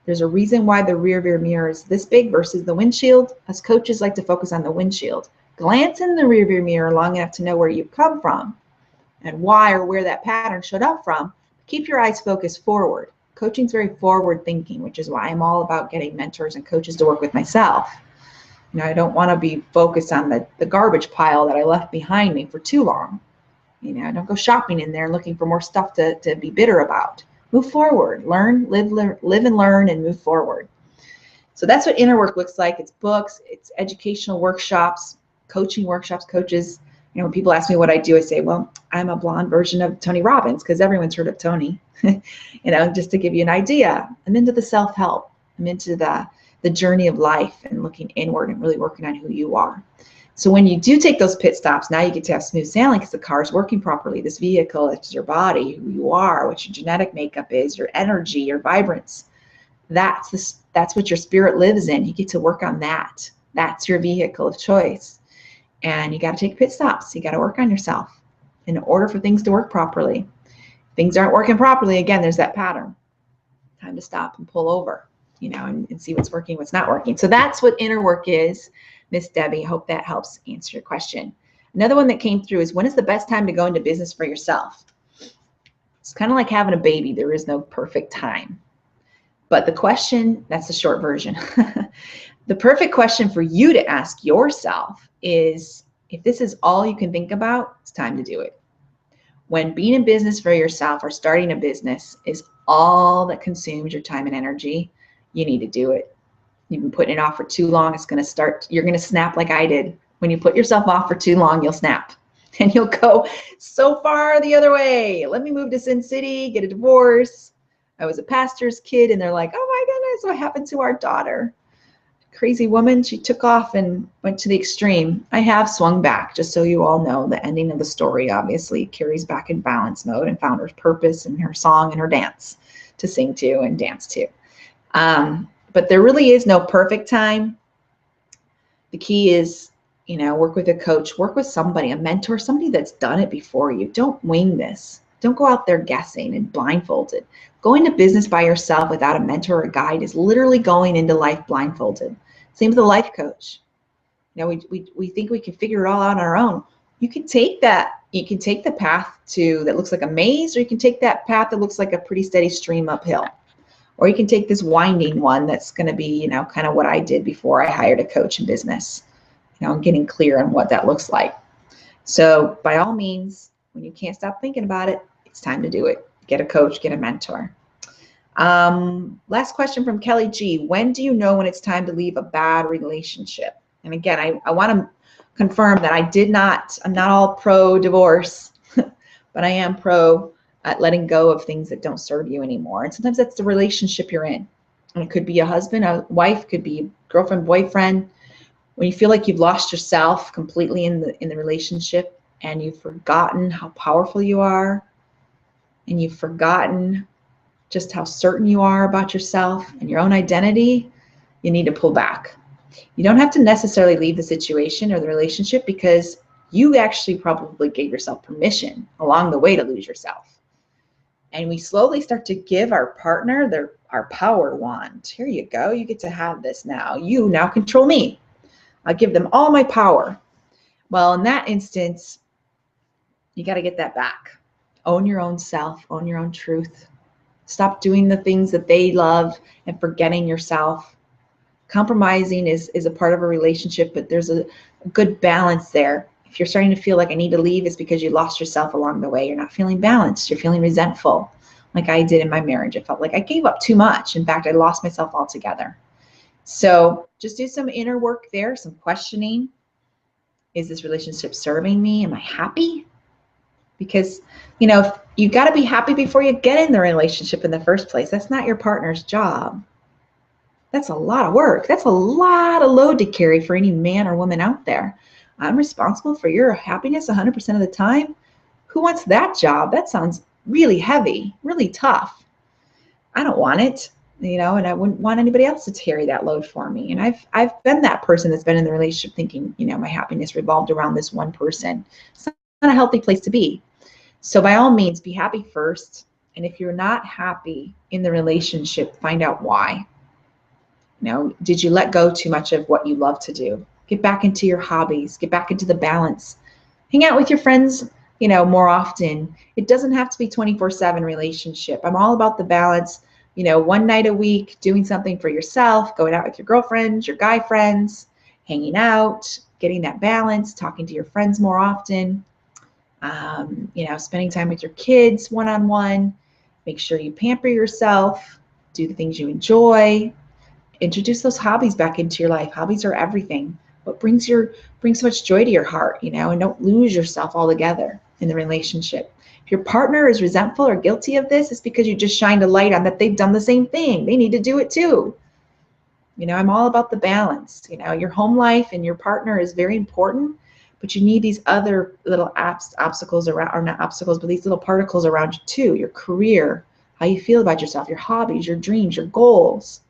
There's a reason why the rearview mirror is this big versus the windshield. Us coaches like to focus on the windshield. Glance in the rearview mirror long enough to know where you've come from and why or where that pattern showed up from. Keep your eyes focused forward. Coaching is very forward thinking, which is why I'm all about getting mentors and coaches to work with myself. I don't want to be focused on the garbage pile that I left behind me for too long. Don't go shopping in there looking for more stuff to be bitter about. Move forward, learn, live and learn, and move forward. So that's what inner work looks like. It's books, it's educational workshops, coaching workshops, coaches. When people ask me what I do, I say, well, I'm a blonde version of Tony Robbins, because everyone's heard of Tony. Just to give you an idea. I'm into the self-help. I'm into the journey of life and looking inward and really working on who you are. So when you do take those pit stops, now you get to have smooth sailing because the car is working properly. This vehicle, it's your body, who you are, what your genetic makeup is, your energy, your vibrance. That's what your spirit lives in. You get to work on that. That's your vehicle of choice. And you got to take pit stops. You got to work on yourself in order for things to work properly. If things aren't working properly, again, there's that pattern. Time to stop and pull over, and see what's working, what's not working. So that's what inner work is, Miss Debbie. I hope that helps answer your question. Another one that came through is, when is the best time to go into business for yourself? It's kind of like having a baby. There is no perfect time. But the question, that's the short version. The perfect question for you to ask yourself is, if this is all you can think about, it's time to do it. When being in business for yourself or starting a business is all that consumes your time and energy, you need to do it. You've been putting it off for too long. You're going to snap like I did. When you put yourself off for too long, you'll snap and you'll go so far the other way. Let me move to Sin City, get a divorce. I was a pastor's kid, and they're like, oh my goodness, what happened to our daughter? Crazy woman, she took off and went to the extreme. I have swung back, just so you all know. The ending of the story, obviously, Karie's back in balance mode and found her purpose and her song and her dance to sing to and dance to. But there really is no perfect time. The key is, work with a coach, work with somebody, a mentor, somebody that's done it before you. Don't wing this. Don't go out there guessing and blindfolded. Going to business by yourself without a mentor or a guide is literally going into life blindfolded. Same with a life coach. We think we can figure it all out on our own. You can take that. You can take the path that looks like a maze, or you can take that path that looks like a pretty steady stream uphill. Or you can take this winding one that's going to be, kind of what I did before I hired a coach in business, and getting clear on what that looks like. So by all means, when you can't stop thinking about it, it's time to do it. Get a coach, get a mentor. Last question from Kelly G. When do you know when it's time to leave a bad relationship? And again, I want to confirm that I'm not all pro divorce, but I am pro at letting go of things that don't serve you anymore. And sometimes that's the relationship you're in. And it could be a husband, a wife, could be a girlfriend, boyfriend. When you feel like you've lost yourself completely in the relationship, and you've forgotten how powerful you are, and you've forgotten just how certain you are about yourself and your own identity, you need to pull back. You don't have to necessarily leave the situation or the relationship, because you actually probably gave yourself permission along the way to lose yourself. And we slowly start to give our partner our power wand. Here you go. You get to have this now. You now control me. I'll give them all my power. Well, in that instance, you got to get that back. Own your own self, own your own truth. Stop doing the things that they love and forgetting yourself. Compromising is a part of a relationship, but there's a good balance there. If you're starting to feel like I need to leave, it's because you lost yourself along the way. You're not feeling balanced. You're feeling resentful, like I did in my marriage. I felt like I gave up too much. In fact, I lost myself altogether. So just do some inner work there, some questioning. Is this relationship serving me? Am I happy? Because, you've got to be happy before you get in the relationship in the first place. That's not your partner's job. That's a lot of work. That's a lot of load to carry for any man or woman out there. I'm responsible for your happiness 100% of the time. Who wants that job? That sounds really heavy, really tough. I don't want it, and I wouldn't want anybody else to carry that load for me. And I've been that person that's been in the relationship thinking, my happiness revolved around this one person. It's not a healthy place to be. So by all means, be happy first. And if you're not happy in the relationship, find out why. Did you let go too much of what you love to do? Get back into your hobbies, get back into the balance. Hang out with your friends, more often. It doesn't have to be 24/7 relationship. I'm all about the balance. One night a week, doing something for yourself, going out with your girlfriends, your guy friends, hanging out, getting that balance, talking to your friends more often, spending time with your kids one-on-one. Make sure you pamper yourself, do the things you enjoy. Introduce those hobbies back into your life. Hobbies are everything. What brings so much joy to your heart, and don't lose yourself altogether in the relationship. If your partner is resentful or guilty of this, it's because you just shined a light on that they've done the same thing. They need to do it too. I'm all about the balance. Your home life and your partner is very important, but you need these other little obstacles around, or not obstacles, but these little particles around you too. Your career, how you feel about yourself, your hobbies, your dreams, your goals.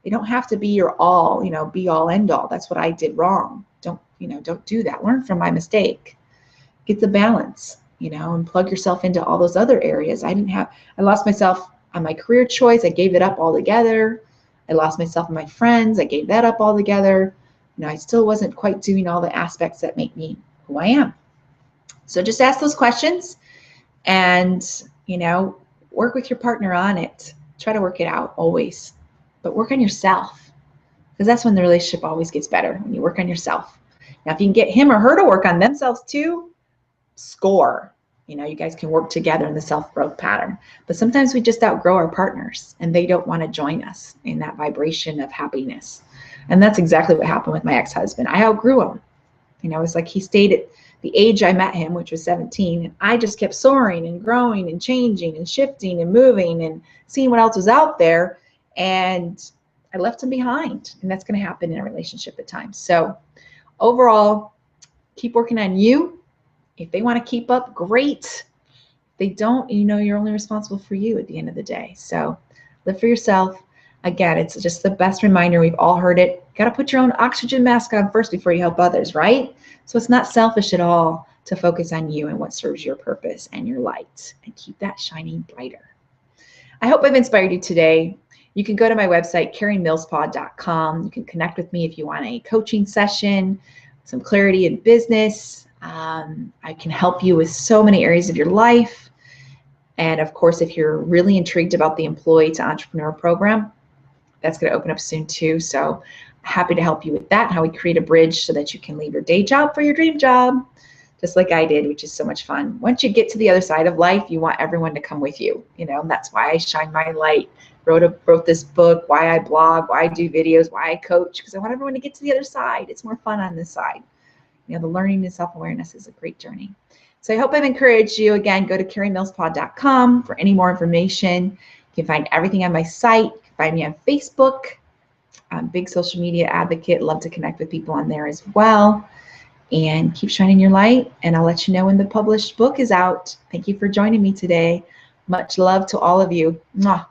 They don't have to be your all, be all end all. That's what I did wrong. Don't do that. Learn from my mistake. Get the balance, and plug yourself into all those other areas. I lost myself on my career choice. I gave it up altogether. I lost myself in my friends. I gave that up altogether. I still wasn't quite doing all the aspects that make me who I am. So just ask those questions and, work with your partner on it. Try to work it out always, but work on yourself, because that's when the relationship always gets better, when you work on yourself. Now, if you can get him or her to work on themselves too, score. You guys can work together in the self-growth pattern. But sometimes we just outgrow our partners and they don't want to join us in that vibration of happiness. And that's exactly what happened with my ex-husband. I outgrew him. It's like he stayed at the age I met him, which was 17, and I just kept soaring and growing and changing and shifting and moving and seeing what else was out there. And I left him behind. And that's going to happen in a relationship at times. So overall, keep working on you. If they want to keep up, great. If they don't, you're only responsible for you at the end of the day. So live for yourself. Again, it's just the best reminder. We've all heard it. You got to put your own oxygen mask on first before you help others, right? So it's not selfish at all to focus on you and what serves your purpose and your light, and keep that shining brighter. I hope I've inspired you today. You can go to my website, kariemillspaugh.com. You can connect with me if you want a coaching session, some clarity in business. I can help you with so many areas of your life. And of course, if you're really intrigued about the Employee to Entrepreneur program, that's going to open up soon too. So happy to help you with that, how we create a bridge so that you can leave your day job for your dream job, just like I did, which is so much fun. Once you get to the other side of life, you want everyone to come with you, and that's why I shine my light, wrote this book, why I blog, why I do videos, why I coach, because I want everyone to get to the other side. It's more fun on this side. The learning and self-awareness is a great journey. So I hope I've encouraged you. Again, go to kariemillspaugh.com for any more information. You can find everything on my site. You can find me on Facebook. I'm a big social media advocate. Love to connect with people on there as well. And keep shining your light. And I'll let you know when the published book is out. Thank you for joining me today. Much love to all of you. Mwah.